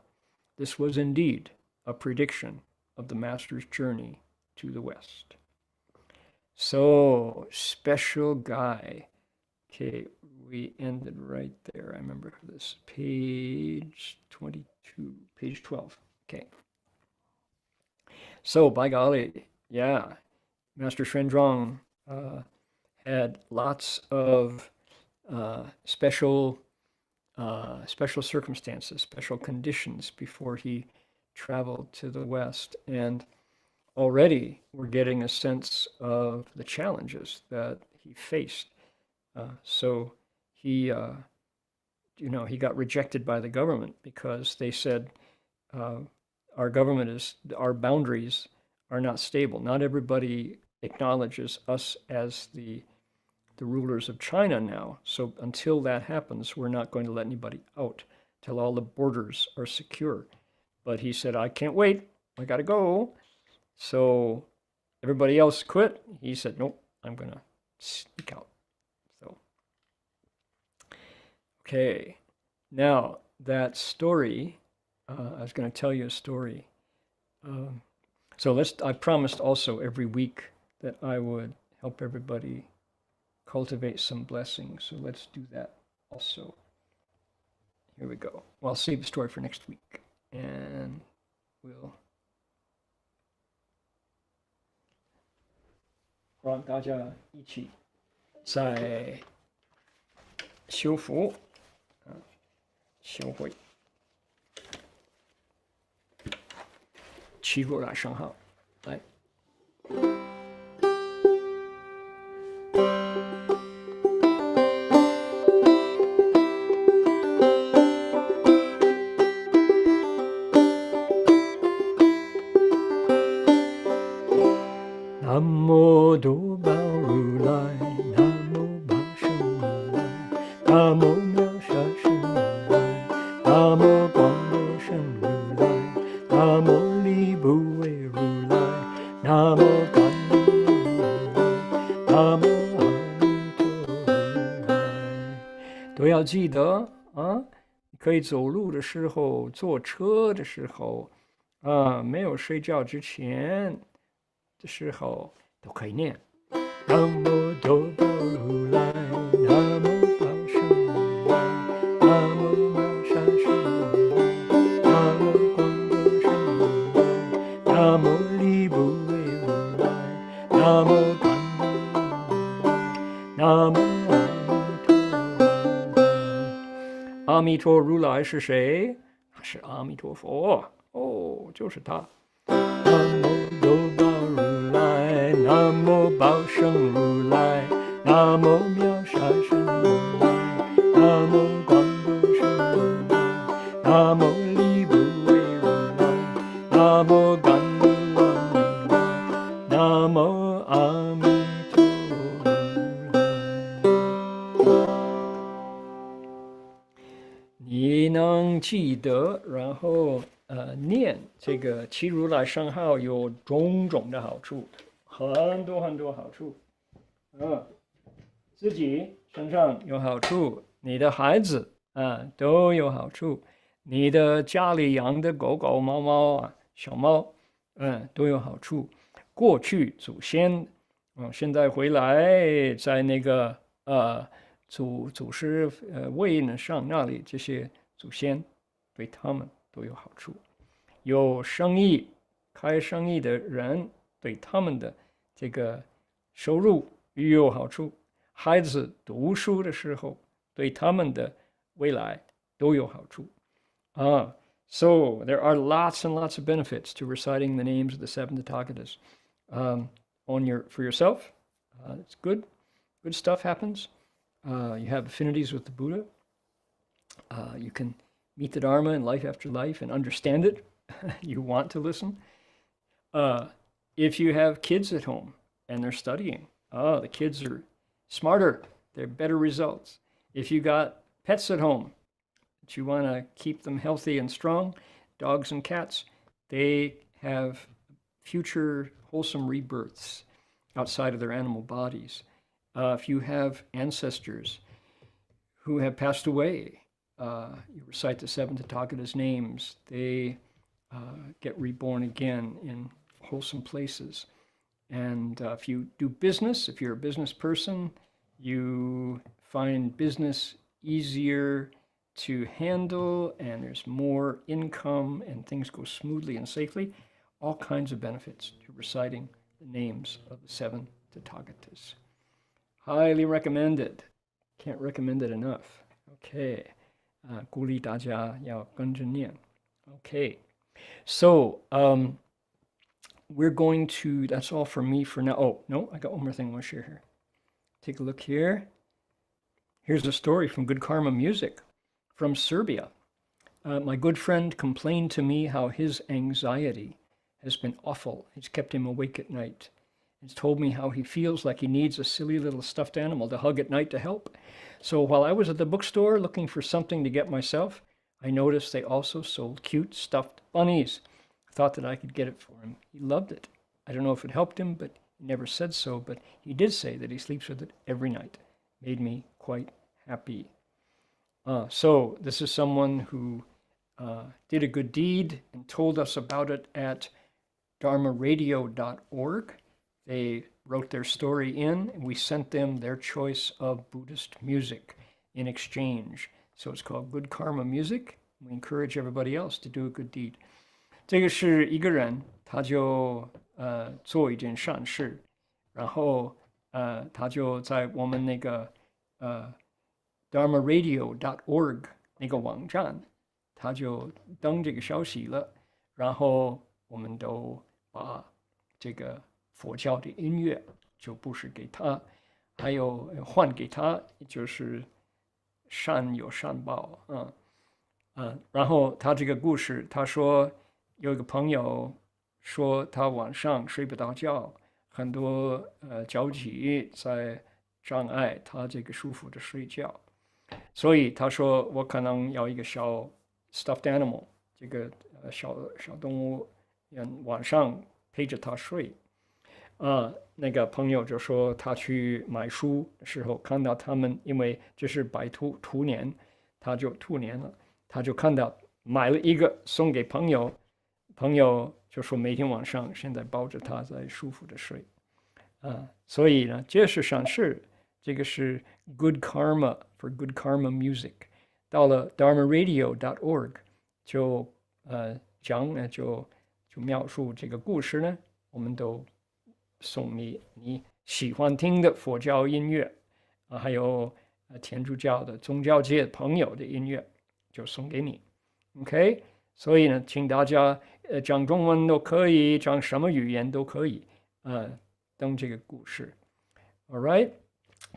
This was indeed a prediction of the master's journey to the west. So, special guy. Okay, we ended right there. I remember this. Page 22, page 12. Okay. So, by golly, yeah, Master Shrendrong had lots of special circumstances, special conditions before he traveled to the West. And already we're getting a sense of the challenges that he faced. So he got rejected by the government because they said, our boundaries are not stable. Not everybody acknowledges us as the rulers of China now. So until that happens, we're not going to let anybody out till all the borders are secure. But he said, I can't wait. I got to go. So everybody else quit. He said, nope, I'm going to sneak out. So, okay. Now, that story, I was going to tell you a story. I promised also every week that I would help everybody cultivate some blessings. So let's do that also. Here we go. Well, I'll save the story for next week. And we'll 让大家一起在修福修会齐过来上号来。南无多宝如来，南无法身如来，南无妙法身如来，南无广果身如来，南无利波都要记得啊。可以走路的时候，坐车的时候，没有睡觉之前的时候，都可以念。南无多宝如来，南无宝生如来，南无妙善生如来，南无广果生如来，南无利不为如来，南无甘露如来，南无阿弥陀如来是谁？他是阿弥陀佛哦，就是他。南无多宝如来，南无宝生如来，南无妙善生如来，南无广果生如来，南无利不为如来，南无甘露王如来，南无阿弥陀如来。你能记得，然后念这个七如来圣号有种种的好处，很多很多好处。自己身上有好处，你的孩子都有好处，你的家里养的狗狗、猫猫小猫都有好处。过去祖先现在回来在那个祖师位上那里，这些祖先对他们都有好处。有生意开生意的人对他们的这个收入也有好处，孩子读书的时候对他们的未来都有好处。So there are lots and lots of benefits to reciting the names of the seven Tathagatas. For yourself, it's good. Good stuff happens. You have affinities with the Buddha. You can meet the Dharma in life after life and understand it. You want to listen. If you have kids at home and they're studying, the kids are smarter. They're better results. If you got pets at home, but you want to keep them healthy and strong, dogs and cats, they have future wholesome rebirths outside of their animal bodies. If you have ancestors who have passed away, you recite the seven Tathagatas' names, they get reborn again in wholesome places. And if you do business, if you're a business person, you find business easier to handle and there's more income and things go smoothly and safely. All kinds of benefits to reciting the names of the seven Tathagatas. Highly recommended. Can't recommend it enough. Okay. 鼓励大家要跟着念. Okay. So, we're going to, that's all for me for now. Oh, no, I got one more thing I want to share here. Take a look here. Here's a story from Good Karma Music from Serbia. My good friend complained to me how his anxiety has been awful. It's kept him awake at night. He's told me how he feels like he needs a silly little stuffed animal to hug at night to help. So while I was at the bookstore looking for something to get myself, I noticed they also sold cute stuffed bunnies. I thought that I could get it for him. He loved it. I don't know if it helped him, but he never said so, but he did say that he sleeps with it every night. Made me quite happy. So this is someone who did a good deed and told us about it at dharmaradio.org. They wrote their story in, and we sent them their choice of Buddhist music in exchange. So it's called Good Karma Music. We encourage everybody else to do a good deed. 这个是一个人，他就做一件善事，然后他就在我们那个dharmaradio.org 那个网站，他就登这个消息了，然后我们都把这个佛教的音乐就布施给他，还有换给他，就是善有善报然后他这个故事，他说有一个朋友说他晚上睡不着觉，很多交集在障碍他这个舒服的睡觉，所以他说我可能要一个小 stuffed animal， 这个小动物，晚上陪着他睡。那个朋友就说他去买书的时候看到他们，因为这是白兔年，他就兔年了，他就看到买了一个送给朋友，朋友就说每天晚上现在抱着他在舒服的睡。所以呢，这是善事，这个是 good karma for good karma music。到了 dharmaradio.org 就讲就描述这个故事呢，我们都送你喜欢听的佛教音乐，还有天主教的宗教界朋友的音乐，就送给你。OK， 所以呢，请大家讲中文都可以，讲什么语言都可以，等这个故事。All right，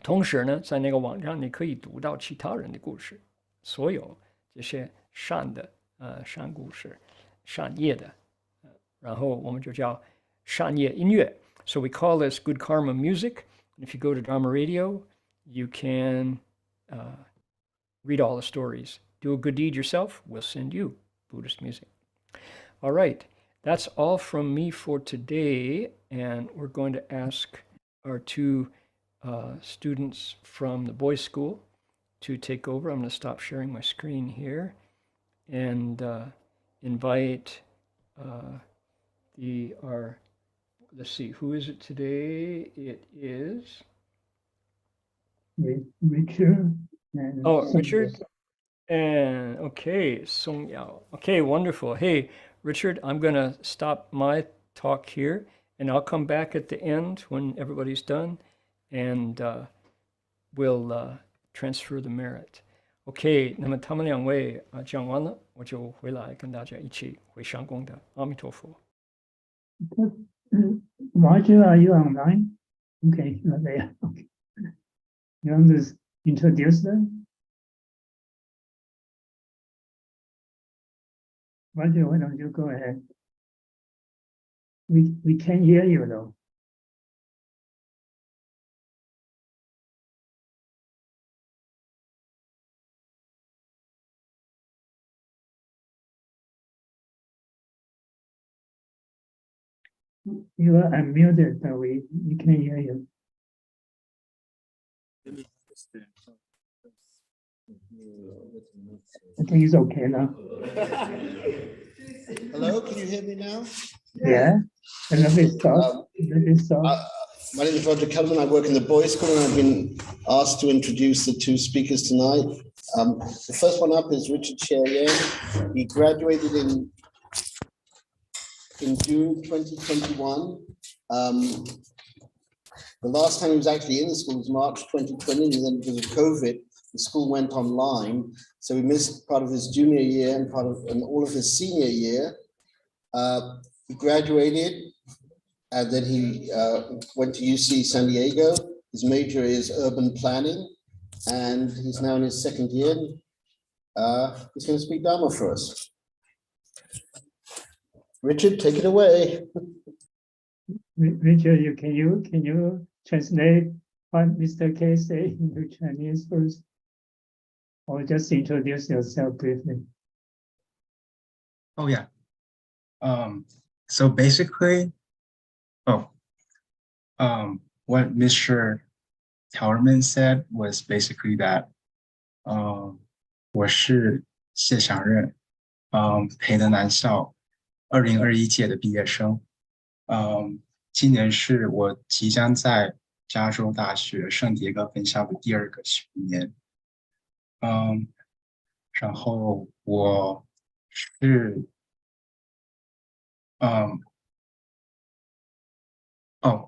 同时呢，在那个网站你可以读到其他人的故事，所有这些善故事、善业的，然后我们就叫善业音乐。So we call this good karma music. And if you go to Dharma Radio, you can read all the stories. Do a good deed yourself, we'll send you Buddhist music. All right, that's all from me for today. And we're going to ask our two students from the Boys School to take over. I'm going to stop sharing my screen here and invite let's see, who is it today? It is Richard. And Richard. And okay, Soong Yao. Okay, wonderful. Hey, Richard, I'm going to stop my talk here, and I'll come back at the end when everybody's done, and we'll transfer the merit. OK， 那么他们两位讲完了，我就回来跟大家一起回上功德。阿弥陀佛。Roger, are you online? Okay, you're there. Okay. You want to introduce them? Roger, why don't you go ahead? We can't hear you though. You are unmuted, but we can't hear you. I think it's okay now. Hello, can you hear me now? Yeah, a little bit soft. My name is Roger Kellerman. I work in the Boys School, and I've been asked to introduce the two speakers tonight. The first one up is Richard Shieh-Yan. He graduated in June 2021. The last time he was actually in the school was March 2020, and then because of COVID, the school went online. So we missed part of his junior year and all of his senior year. He graduated, and then he went to UC San Diego. His major is urban planning, and he's now in his second year. He's going to speak Dharma for us. Richard, take it away. Richard, can you translate what Mr. K said into Chinese first, or just introduce yourself briefly? Oh yeah. So basically, what Mr. Kellerman said was basically that 我是谢祥任，培德男校2021届的毕业生，今年是我即将在加州大学圣迭戈分校的第2个学年，然后我是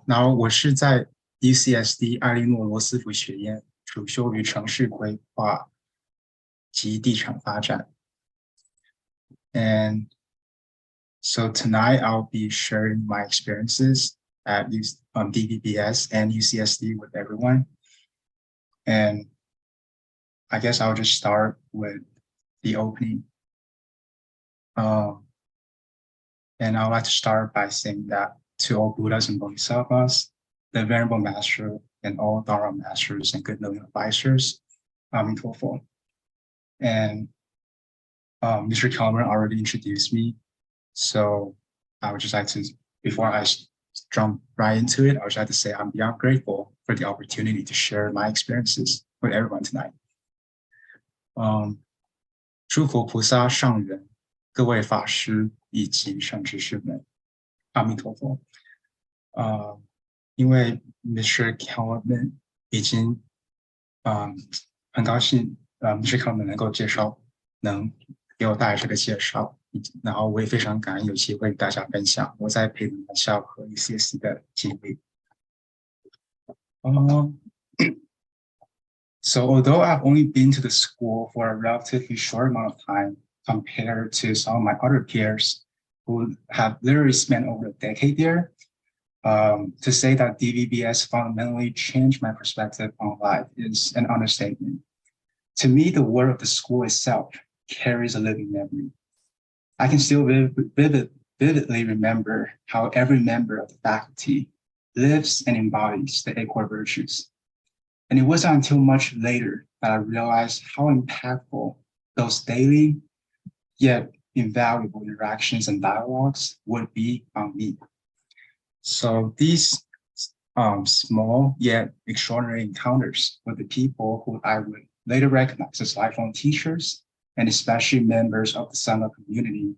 然后我是在 UCSD 艾利诺罗斯福学院主修于城市规划及地产发展。And so tonight I'll be sharing my experiences at DBBS and UCSD with everyone. And I guess I'll just start with the opening. And I'd like to start by saying that to all Buddhas and Bodhisattvas, the Venerable Master and all Dharma Masters and good knowing advisors, Amin Tofo. And Mr. Kellerman already introduced me, so I would just like to, before I jump right into it, I would like to say I'm beyond grateful for the opportunity to share my experiences with everyone tonight. 诸佛菩萨、上人、各位法师以及善知识们，阿弥陀佛。因为 Mr. Kelman 已经很高兴Mr. Kelman 能够能给我带来这个介绍，然后我也非常感恩有机会与大家分享我在培德男校和 UCSD 的经历。So although I've only been to the school for a relatively short amount of time compared to some of my other peers who have literally spent over a decade there, to say that DVBS fundamentally changed my perspective on life is an understatement. To me, the word of the school itself carries a living memory. I can still vividly remember how every member of the faculty lives and embodies the 8 core virtues. And it wasn't until much later that I realized how impactful those daily yet invaluable interactions and dialogues would be on me. So these small yet extraordinary encounters with the people who I would later recognize as lifelong teachers, and especially members of the Sangha community,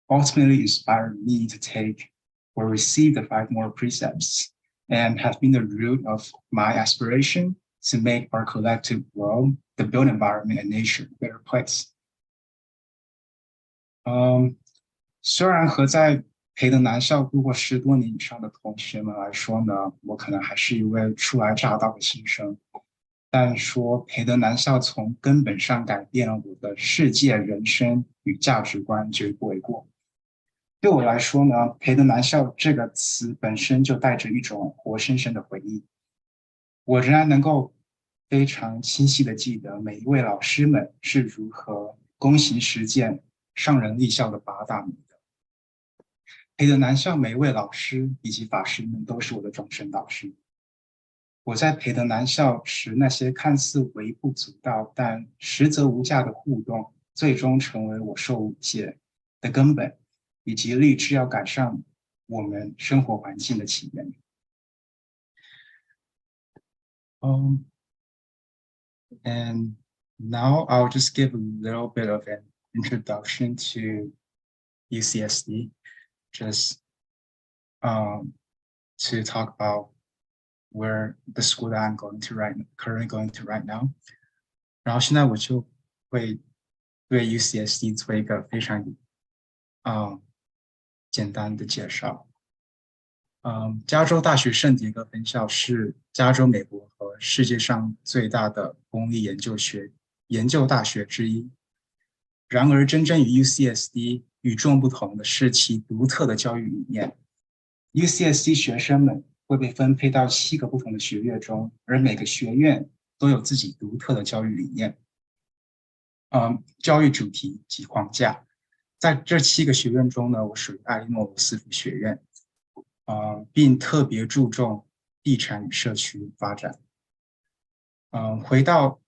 ultimately inspired me to take or receive the 5 more precepts and have been the root of my aspiration to make our collective world, the built environment and nature, a better place. 虽然和在培德男校度过10多年以上的同学们来说呢，我可能还是一位初来乍到的新生，但说培德男校从根本上改变了我的世界、人生与价值观，绝不为过。对我来说呢，培德男校这个词本身就带着一种活生生的回忆。我仍然能够非常清晰地记得每一位老师们是如何躬行实践上人立校的8大美德。培德男校每一位老师以及法师们都是我的终身导师。我在培德男校时那些看似微不足道但实则无价的互动，最终成为我受戒的根本，以及立志要改善我们生活环境的起源。And now I'll just give a little bit of an introduction to UCSD, just to talk about where the school that I'm currently going to right now. 然后现在我就会对 UCSD 做一个非常简单的介绍。加州大学圣迭戈分校是加州、美国和世界上最大的公立研究大学之一。然而，真正与 UCSD 与众不同的是其独特的教育理念。UCSD 学生们会被分配到7个不同的学院中，而每个学院都有自己独特的教育理念、教育主题及框架。在这7个学院中呢，我属于艾利诺罗斯福学院。并特别注重地产与社区发展。回到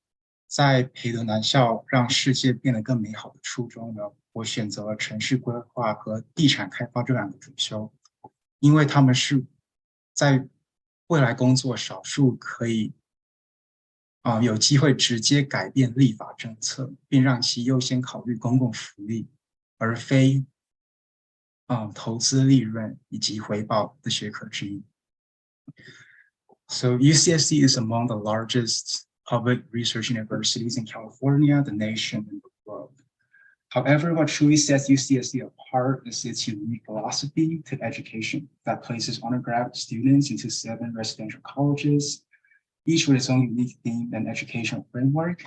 在培德男校让世界变得更美好的初衷呢，我选择了城市规划和地产开发这2个主修，因为他们是在未来工作少数可以有机会直接改变立法政策，并让其优先考虑公共福利，而非投资利润以及回报的学科之一。So UCSD is among the largest public research universities in California, the nation, and the world. However, what truly sets UCSD apart is its unique philosophy to education that places undergraduate students into 7 residential colleges, each with its own unique theme and educational framework.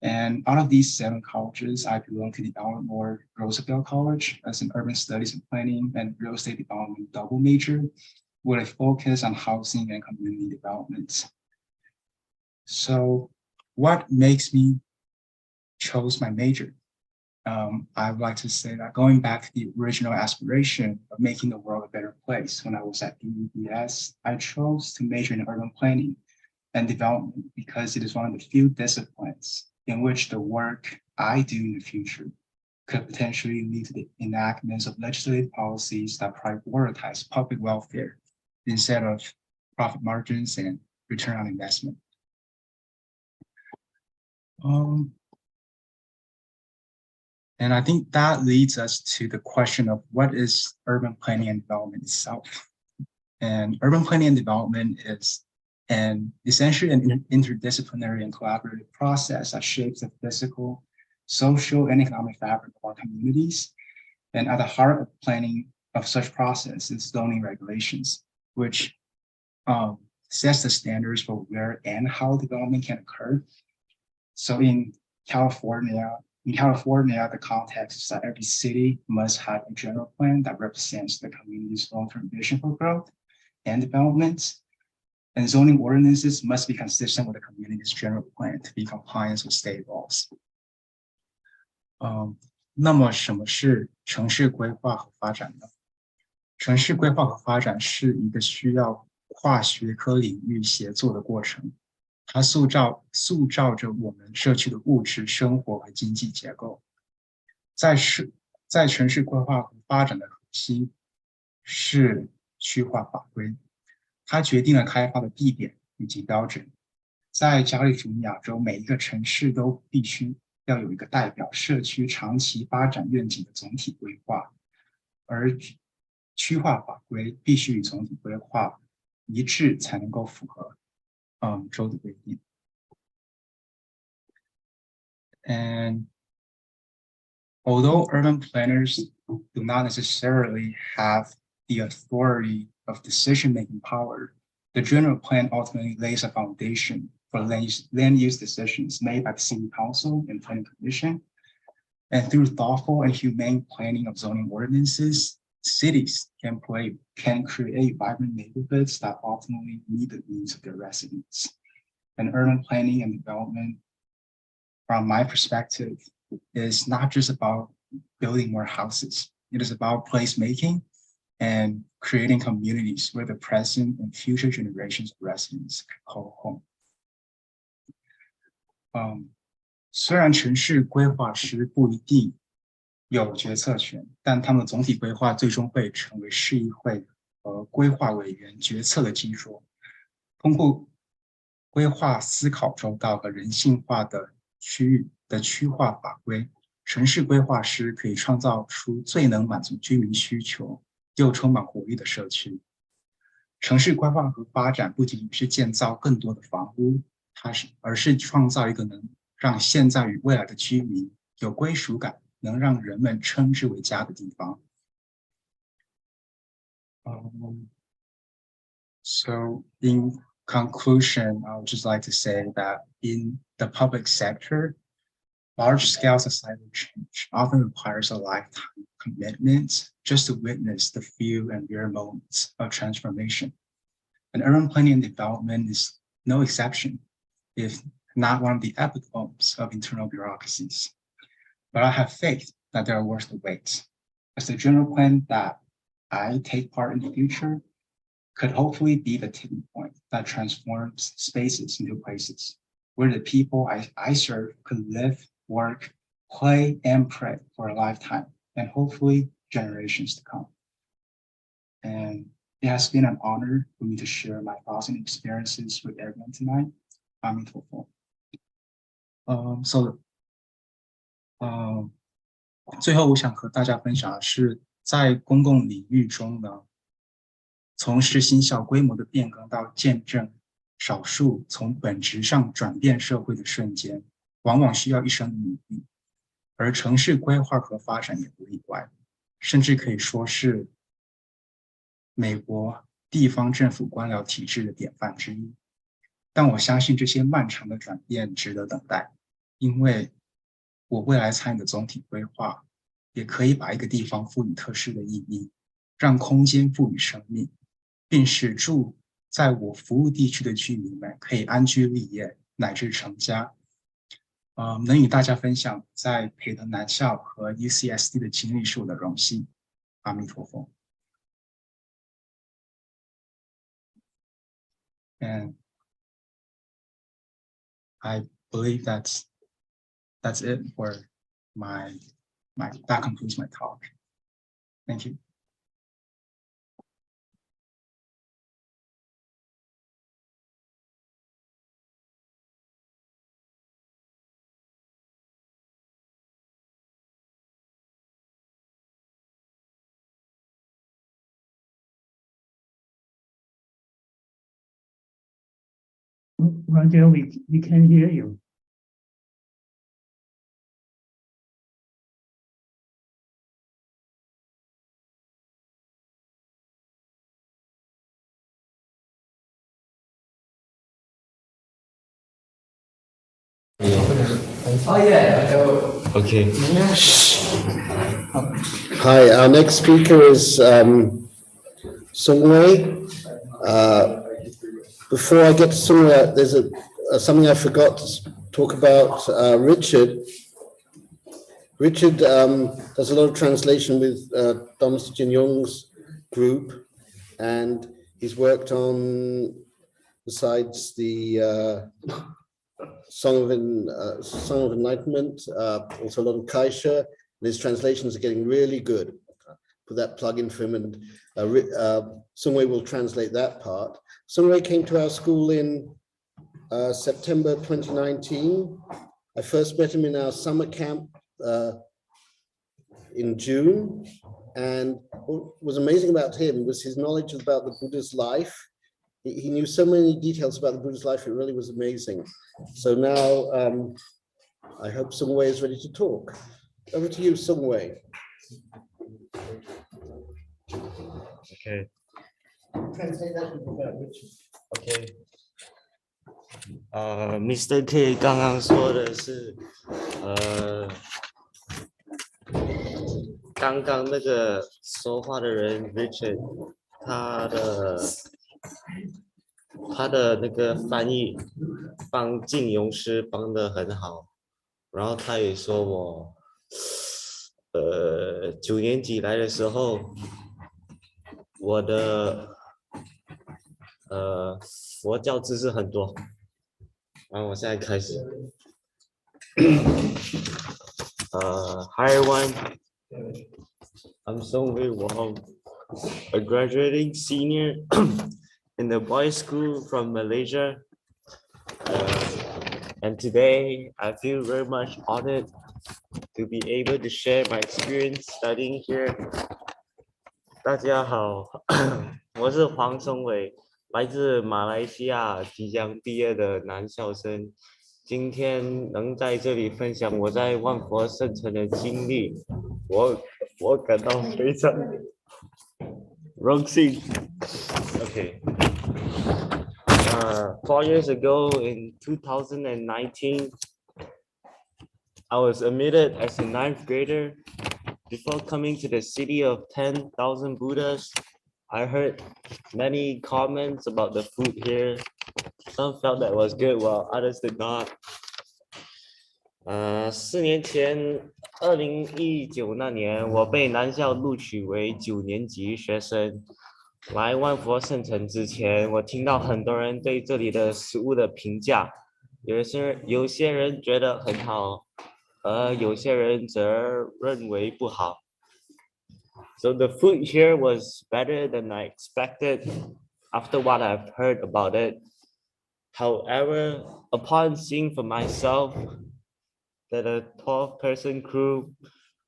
And out of these 7 colleges, I belong to the Eleanor Roosevelt College as an urban studies and planning and real estate development double major with a focus on housing and community development. So what makes me chose my major? I would like to say that going back to the original aspiration of making the world a better place when I was at DVBS, I chose to major in urban planning and development because it is one of the few disciplines in which the work I do in the future could potentially lead to the enactment of legislative policies that prioritize public welfare instead of profit margins and return on investment. And I think that leads us to the question of what is urban planning and development itself. And urban planning and development is essentially an interdisciplinary and collaborative process that shapes the physical, social, and economic fabric of our communities. And at the heart of planning of such process is zoning regulations, which sets the standards for where and how development can occur. So in California, the context is that every city must have a general plan that represents the community's long-term vision for growth and development. And zoning ordinances must be consistent with the community's general plan to be compliant with state laws. 那么什么是城市规划和发展呢？城市规划和发展是一个需要跨学科领域协作的过程，它塑造着我们社区的物质生活和经济结构。在城市规划和发展的核心是区划法规，它决定了开发的地点以及标准。在加利福尼亚州，每一个城市都必须要有一个代表社区长期发展愿景的总体规划，而区划法规必须与总体规划一致，才能够符合州的规定。And although urban planners do not necessarily have the authority of decision-making power, the general plan ultimately lays a foundation for land use decisions made by the City Council and Planning Commission. And through thoughtful and humane planning of zoning ordinances, cities can create vibrant neighborhoods that ultimately meet the needs of their residents. And urban planning and development, from my perspective, is not just about building more houses. It is about placemaking and creating communities where the present and future generations of residents can call home. 虽然城市规划师不一定有决策权，但他们的总体规划最终会成为市议会和规划委员决策的基础。通过规划思考周到和人性化的区域的区划法规，城市规划师可以创造出最能满足居民需求又充满活力的社区。城市规划和发展不仅仅是建造更多的房屋，而是创造一个能让现在与未来的居民有归属感，能让人们称之为家的地方。So in conclusion, I would just like to say that in the public sector, large-scale societal change often requires a lifetime commitment just to witness the few and rare moments of transformation. And urban planning and development is no exception, if not one of the epitomes of internal bureaucracies. But I have faith that they are worth the wait, as the general plan that I take part in the future could hopefully be the tipping point that transforms spaces into places where the people I serve could live, work, play, and pray for a lifetime, and hopefully generations to come. And it has been an honor for me to share my thoughts and experiences with everyone tonight. I'm grateful. 最后我想和大家分享的是，在公共领域中呢，从事新校规模的变更到见证少数从本质上转变社会的瞬间，往往需要一生的努力，而城市规划和发展也不例外，甚至可以说是美国地方政府官僚体制的典范之一。但我相信这些漫长的转变值得等待，因为我未来参与的总体规划也可以把一个地方赋予特殊的意义，让空间赋予生命，并使住在我服务地区的居民们可以安居立业乃至成家。能与大家分享在培德男校和 UCSD 的经历是我的荣幸。阿弥陀佛。And I believe that's it for that concludes my talk. Thank you. Roger, we can hear you. Oh yeah. Okay. Hi, our next speaker is Soong. Before I get to Soong, there's something I forgot to talk about. Richard. Richard does a lot of translation with Thomas Jin Young's group, and he's worked on, besides the Song of Enlightenment, also a lot of Kaisha, and his translations are getting really good. Put that plug in for him, and Soong will translate that part. Soong came to our school in September 2019. I first met him in our summer camp in June, and what was amazing about him was his knowledge about the Buddha's life. He knew so many details about the Buddha's life, it really was amazing. So now I hope Soong is ready to talk. Over to you, Soong. Okay. Okay. Mr. K 刚刚说的是，刚刚那个说话的人 Richard， 他的那个翻译帮静庸师帮得很好，然后他也说我9年级来的时候，我的佛教知识很多，然后我现在开始。Hi everyone, I'm Soong Wong, a graduating senior in the Boys School from Malaysia, and today I feel very much honored to be able to share my experience studying here. 大家好，我是黄淞伟，来自马来西亚即将毕业的男校生。今天能在这里分享我在万佛圣城的经历，我感到非常荣幸。Okay. 4 years ago in 2019, I was admitted as a 9th grader. Before coming to the city of 10,000 Buddhas, I heard many comments about the food here. Some felt that was good, while others did not. 4年前，2019那年，我被南校录取为9年级学生。来万佛圣城之前，我听到很多人对这里的食物的评价，有些人觉得很好，而有些人则认为不好。So the food here was better than I expected after what I've heard about it. However, upon seeing for myself that a 12-person crew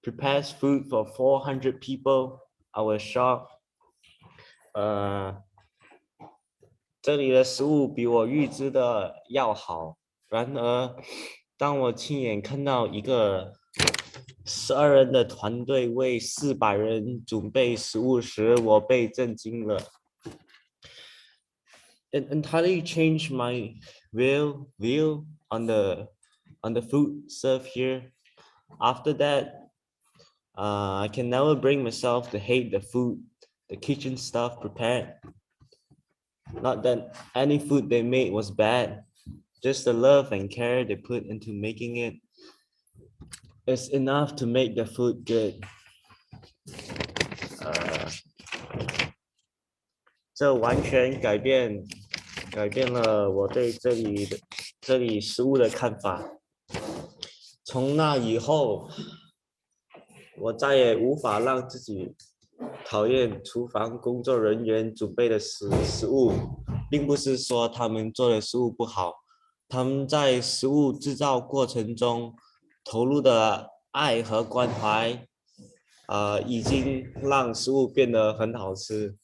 prepares food for 400 people, I was shocked. 这里的食物比我预知的要好。然而，当我亲眼看到一个12人的团队为400人准备食物时，我被震惊了。It entirely changed my view on the food served here. After that, I can never bring myself to hate the food, the kitchen staff prepared. Not that any food they made was bad, just the love and care they put into making it is enough to make the food good. 这完全改变了我对这里食物的看法。从那以后，我再也无法让自己讨厌厨房工作人员准备的食物，并不是说他们做的食物不好，他们在食物制造过程中投入的爱和关怀，已经让食物变得很好吃。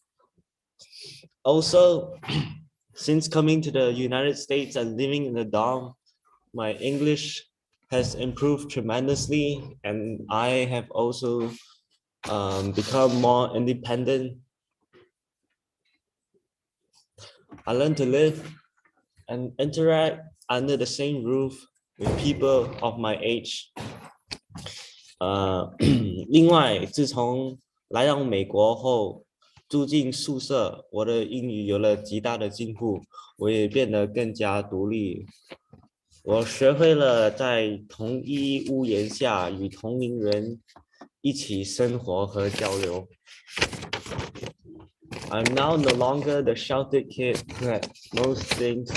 Also, Since coming to the United States and living in the dorm, my English has improved tremendously, and I have also become more independent. I learned to live and interact under the same roof with people of my age. 另外，自从来到美国后，住进宿舍，我的英语有了极大的进步，我也变得更加独立。我学会了在同一屋檐下与同龄人一起生活和交流。I'm now no longer the sheltered kid who had most things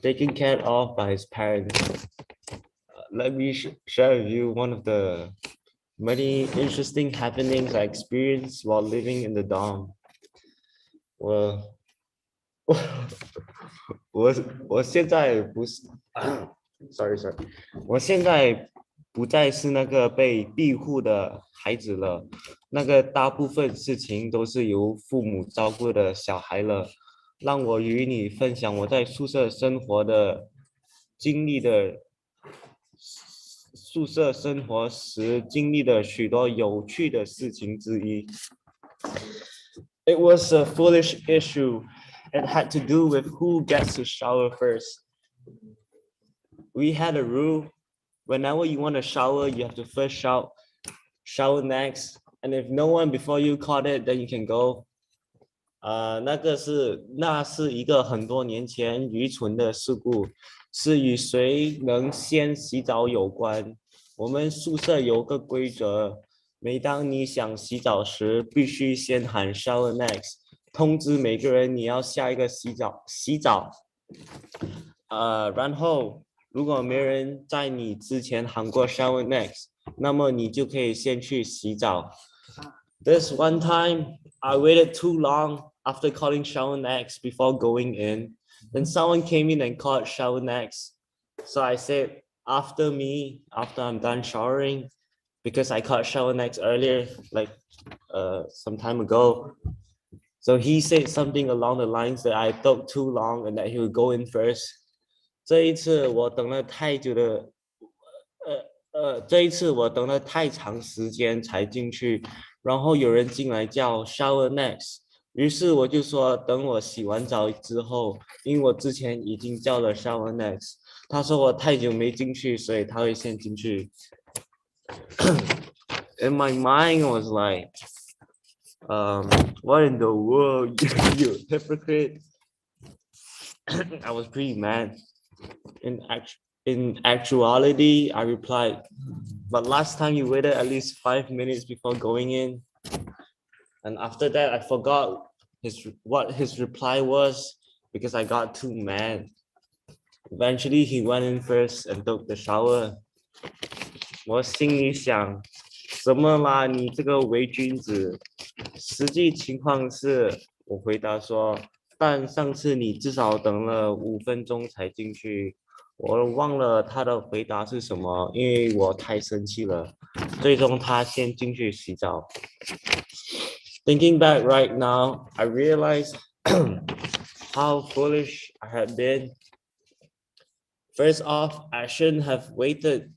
taken care of by his parents. Let me share with you one of the many interesting happenings I experienced while living in the dorm. 我现在不是，sorry， 我现在不再是那个被庇护的孩子了，那个大部分事情都是由父母照顾的小孩了。让我与你分享我在宿舍生活时经历的许多有趣的事情之一。It was a foolish issue. It had to do with who gets to shower first. We had a rule. Whenever you want to shower, you have to first shower next. And if no one before you caught it, then you can go. 那是一个很多年前愚蠢的事故，是与谁能先洗澡有关。我们宿舍有个规则，每当你想洗澡时，必须先喊 shower next， 通知每个人你要下一个洗澡。然后如果没人在你之前喊过 shower next， 那么你就可以先去洗澡。This one time, I waited too long after calling shower next before going in. Then someone came in and called shower next. So I said, after me, after I'm done showering, because I caught shower next earlier, like some time ago. So he said something along the lines that I took too long and that he would go in first. 这一次我等了太长时间才进去，然后有人进来叫 shower next， 于是我就说等我洗完澡之后，因为我之前已经叫了 shower next， 他说我太久没进去，所以他会先进去。In my mind I was like, what in the world, you hypocrite. I was pretty mad. In actuality, I replied, but last time you waited at least 5 minutes before going in. And after that, I forgot what his reply was because I got too mad. Eventually, he went in first and took the shower. 我心里想，什么啦，你这个伪君子！实际情况是，我回答说，但上次你至少等了5分钟才进去。我忘了他的回答是什么，因为我太生气了。最终他先进去洗澡。Thinking back right now, I realize how foolish I had been. First off, I shouldn't have waited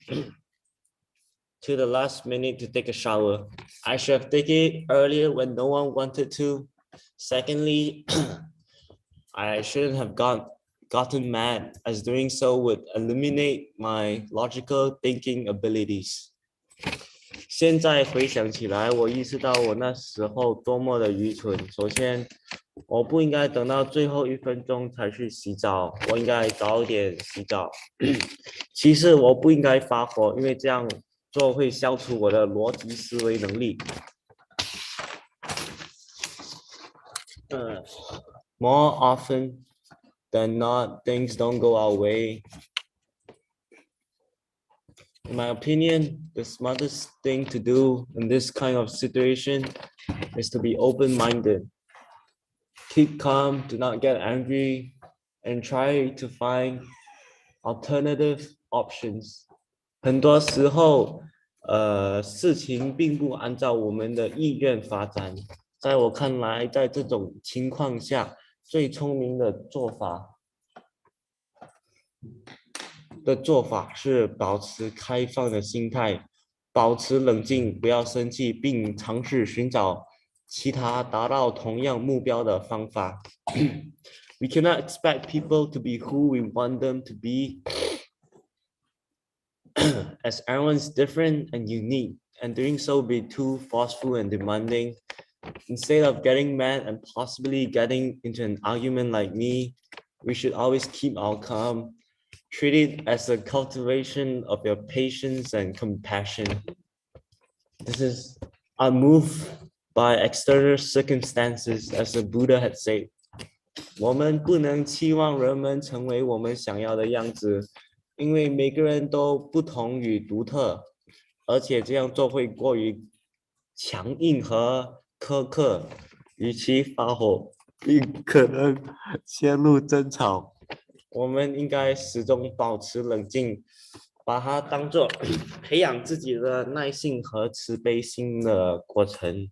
to the last minute to take a shower. I should have taken it earlier when no one wanted to. Secondly, I shouldn't have gotten mad, as doing so would eliminate my logical thinking abilities. 现在回想起来，我意识到我那时候多么的愚蠢。首先，我不应该等到最后1分钟才去洗澡，我应该早点洗澡。其次，我不应该发火，因为这样做会消除我的逻辑思维能力。More often than not, things don't go our way. In my opinion, the smartest thing to do in this kind of situation is to be open-minded. Keep calm, do not get angry, and try to find alternative options. 很多时候，事情并不按照我们的意愿发展。在我看来，在这种情况下，最聪明的做法是保持开放的心态，保持冷静，不要生气，并尝试寻找其他达到同样目标的方法。We cannot expect people to be who we want them to be, as everyone's different and unique, and doing so be too forceful and demanding. Instead of getting mad and possibly getting into an argument like me, we should always keep our calm. Treat it as a cultivation of your patience and compassion. This is unmoved by external circumstances, as the Buddha had said. 我们不能期望人们成为我们想要的样子，因为每个人都不同与独特，而且这样做会过于强硬和苛刻，与其发火，并可能陷入争吵。我们应该始终保持冷静，把它当作培养自己的耐性和慈悲心的过程。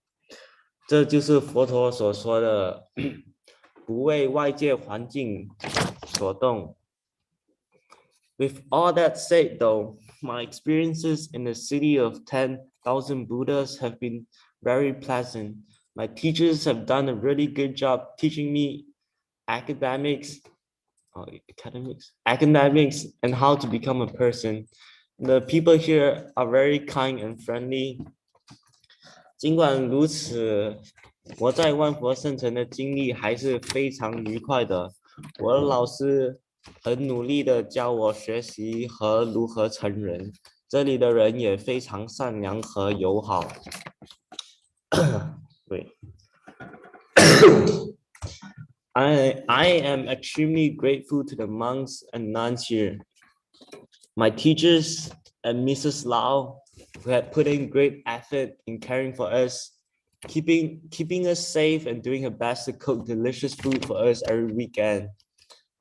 这就是佛陀所说的不为外界环境所动。With all that said, though, my experiences in the city of 10,000 Buddhas have been very pleasant. My teachers have done a really good job teaching me academics and how to become a person. The people here are very kind and friendly. 尽管如此，我在万佛圣城的经历还是非常愉快的。我的老师很努力的教我学习和如何成人，这里的人也非常善良和友好。对。I am extremely grateful to the monks and nuns here, my teachers and Mrs. Lau, who had put in great effort in caring for us, keeping us safe and doing her best to cook delicious food for us every weekend.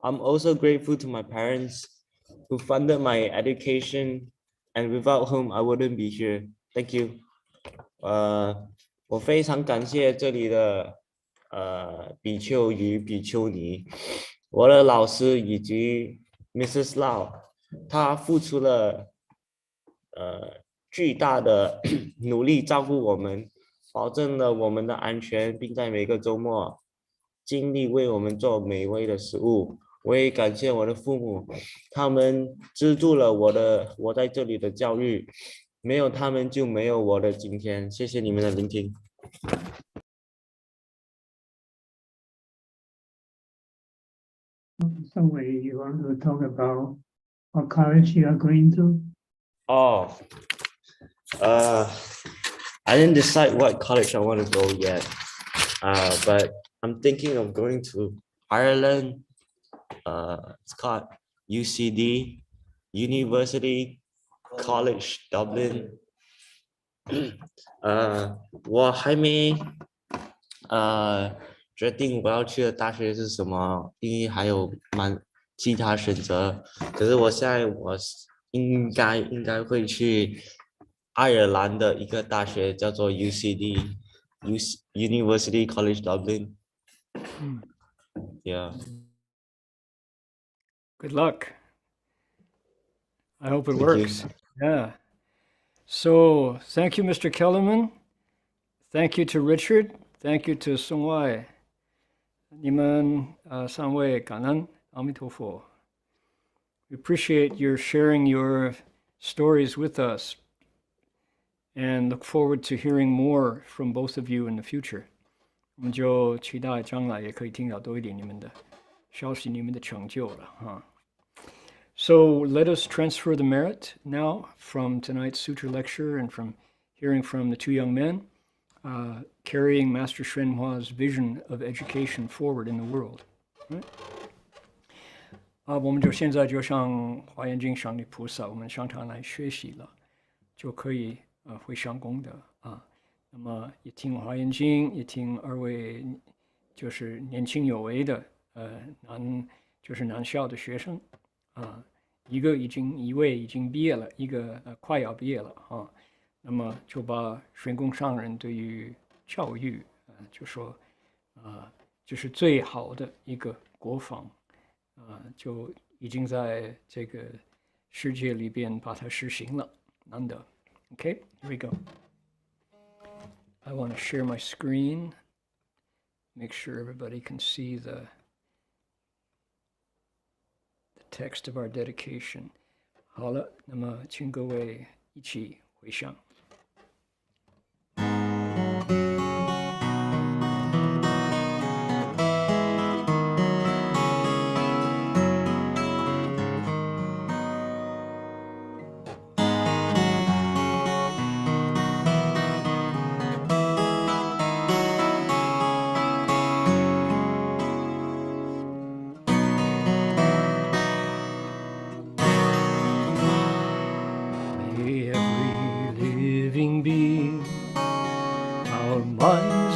I'm also grateful to my parents, who funded my education and without whom I wouldn't be here. Thank you. 我非常感谢这里的比丘与比丘尼，我的老师以及 Mrs. Lau， 她付出了巨大的努力照顾我们，保证了我们的安全，并在每个周末尽力为我们做美味的食物。我也感谢我的父母，他们资助了我在这里的教育，没有他们就没有我的今天。谢谢你们的聆听。Someway you want to talk about what college you are going to? Oh, I didn't decide what college I want to go yet, but I'm thinking of going to Ireland. It's called UCD, University College Dublin. 我还没决定我要去的大学是什么，因为还有其他选择。可是我应该会去爱尔兰的一个大学，叫做 UCD, University College Dublin. Yeah. Good luck. I hope it Thank works. you. Yeah. So thank you, Mr. Kellerman. Thank you to Richard. Thank you to Soong. 你们三位感恩阿弥陀佛。We appreciate your sharing your stories with us and look forward to hearing more from both of you in the future. 我们就期待将来也可以听到多一点你们的消息，你们的成就了哈。So let us transfer the merit now from tonight's sutra lecture and from hearing from the two young men, carrying Master Hsuan-Hua's vision of education forward in the world. Right? 我们就现在就向华严经上的菩萨，我们向他来学习了，就可以会上功德啊。那么也听华严经，也听二位就是年轻有为的男校的学生啊，一位已经毕业了，一个快要毕业了啊。那么就把玄公上人对于教育就说就是最好的一个国防，就已经在这个世界里边把它实行了，难得。Okay, here we go. I want to share my screen, make sure everybody can see the text of our dedication. 好了，那么请各位一起回向。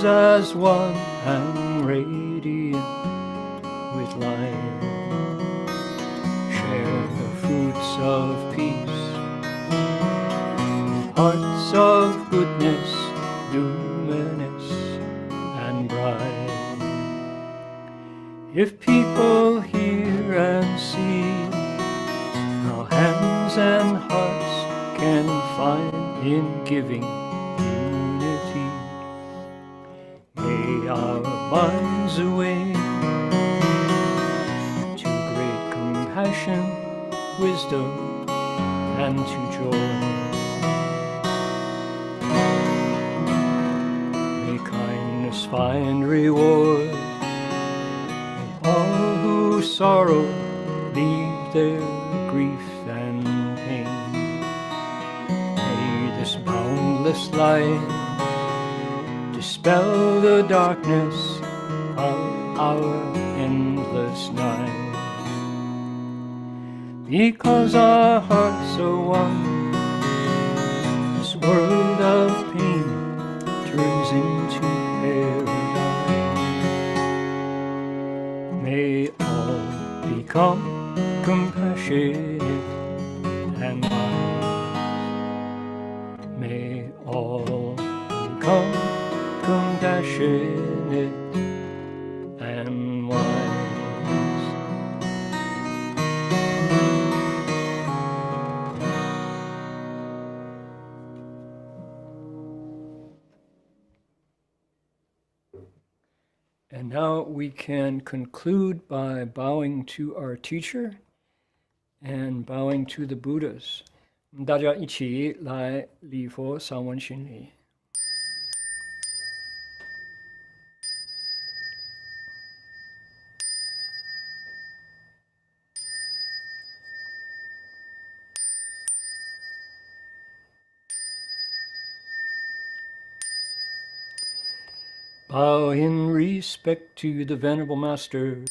As one and radiant with light, share the fruits of peace, hearts of goodness, luminous and bright. If people hear and see how hands and hearts can find in giving our minds away to great compassion, wisdom, and to joy. May kindness find reward. May all who sorrow leave their grief and pain. May this boundless light dispel the darkness of our endless night. Because our hearts are one, this world of pain turns into paradise. May all become compassionate and wise. May all become compassionate and wise. And now we can conclude by bowing to our teacher and bowing to the Buddhas. 大家一起来礼佛三问心礼。Bow in respect to the Venerable Master.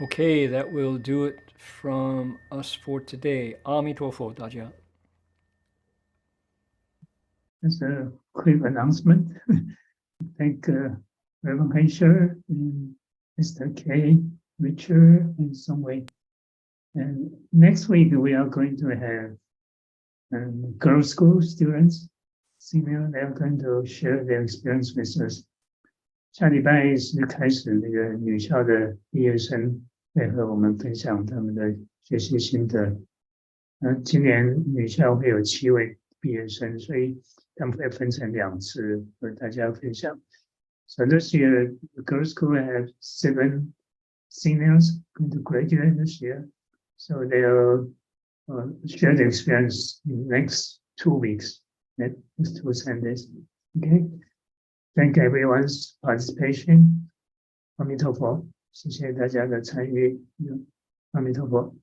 Okay, that will do it from us for today. 阿弥陀佛，大家。As a quick announcement, thank Reverend Heng Sure and Mr. K, Richard, and Soong. And next week we are going to have girls' school students, senior, they are going to share their experience with us. 下礼拜是开始那个女校的毕业生会和我们分享他们的学习心得。今年女校会有7位毕业生，所以他们会分成2次和大家分享。So this year, the girls' school have 7 seniors going to graduate this year. So they'll share their experience in the next 2 weeks, next 2 Sundays. Okay. Thank everyone's participation. 阿弥陀佛，谢谢大家的参与。阿弥陀佛。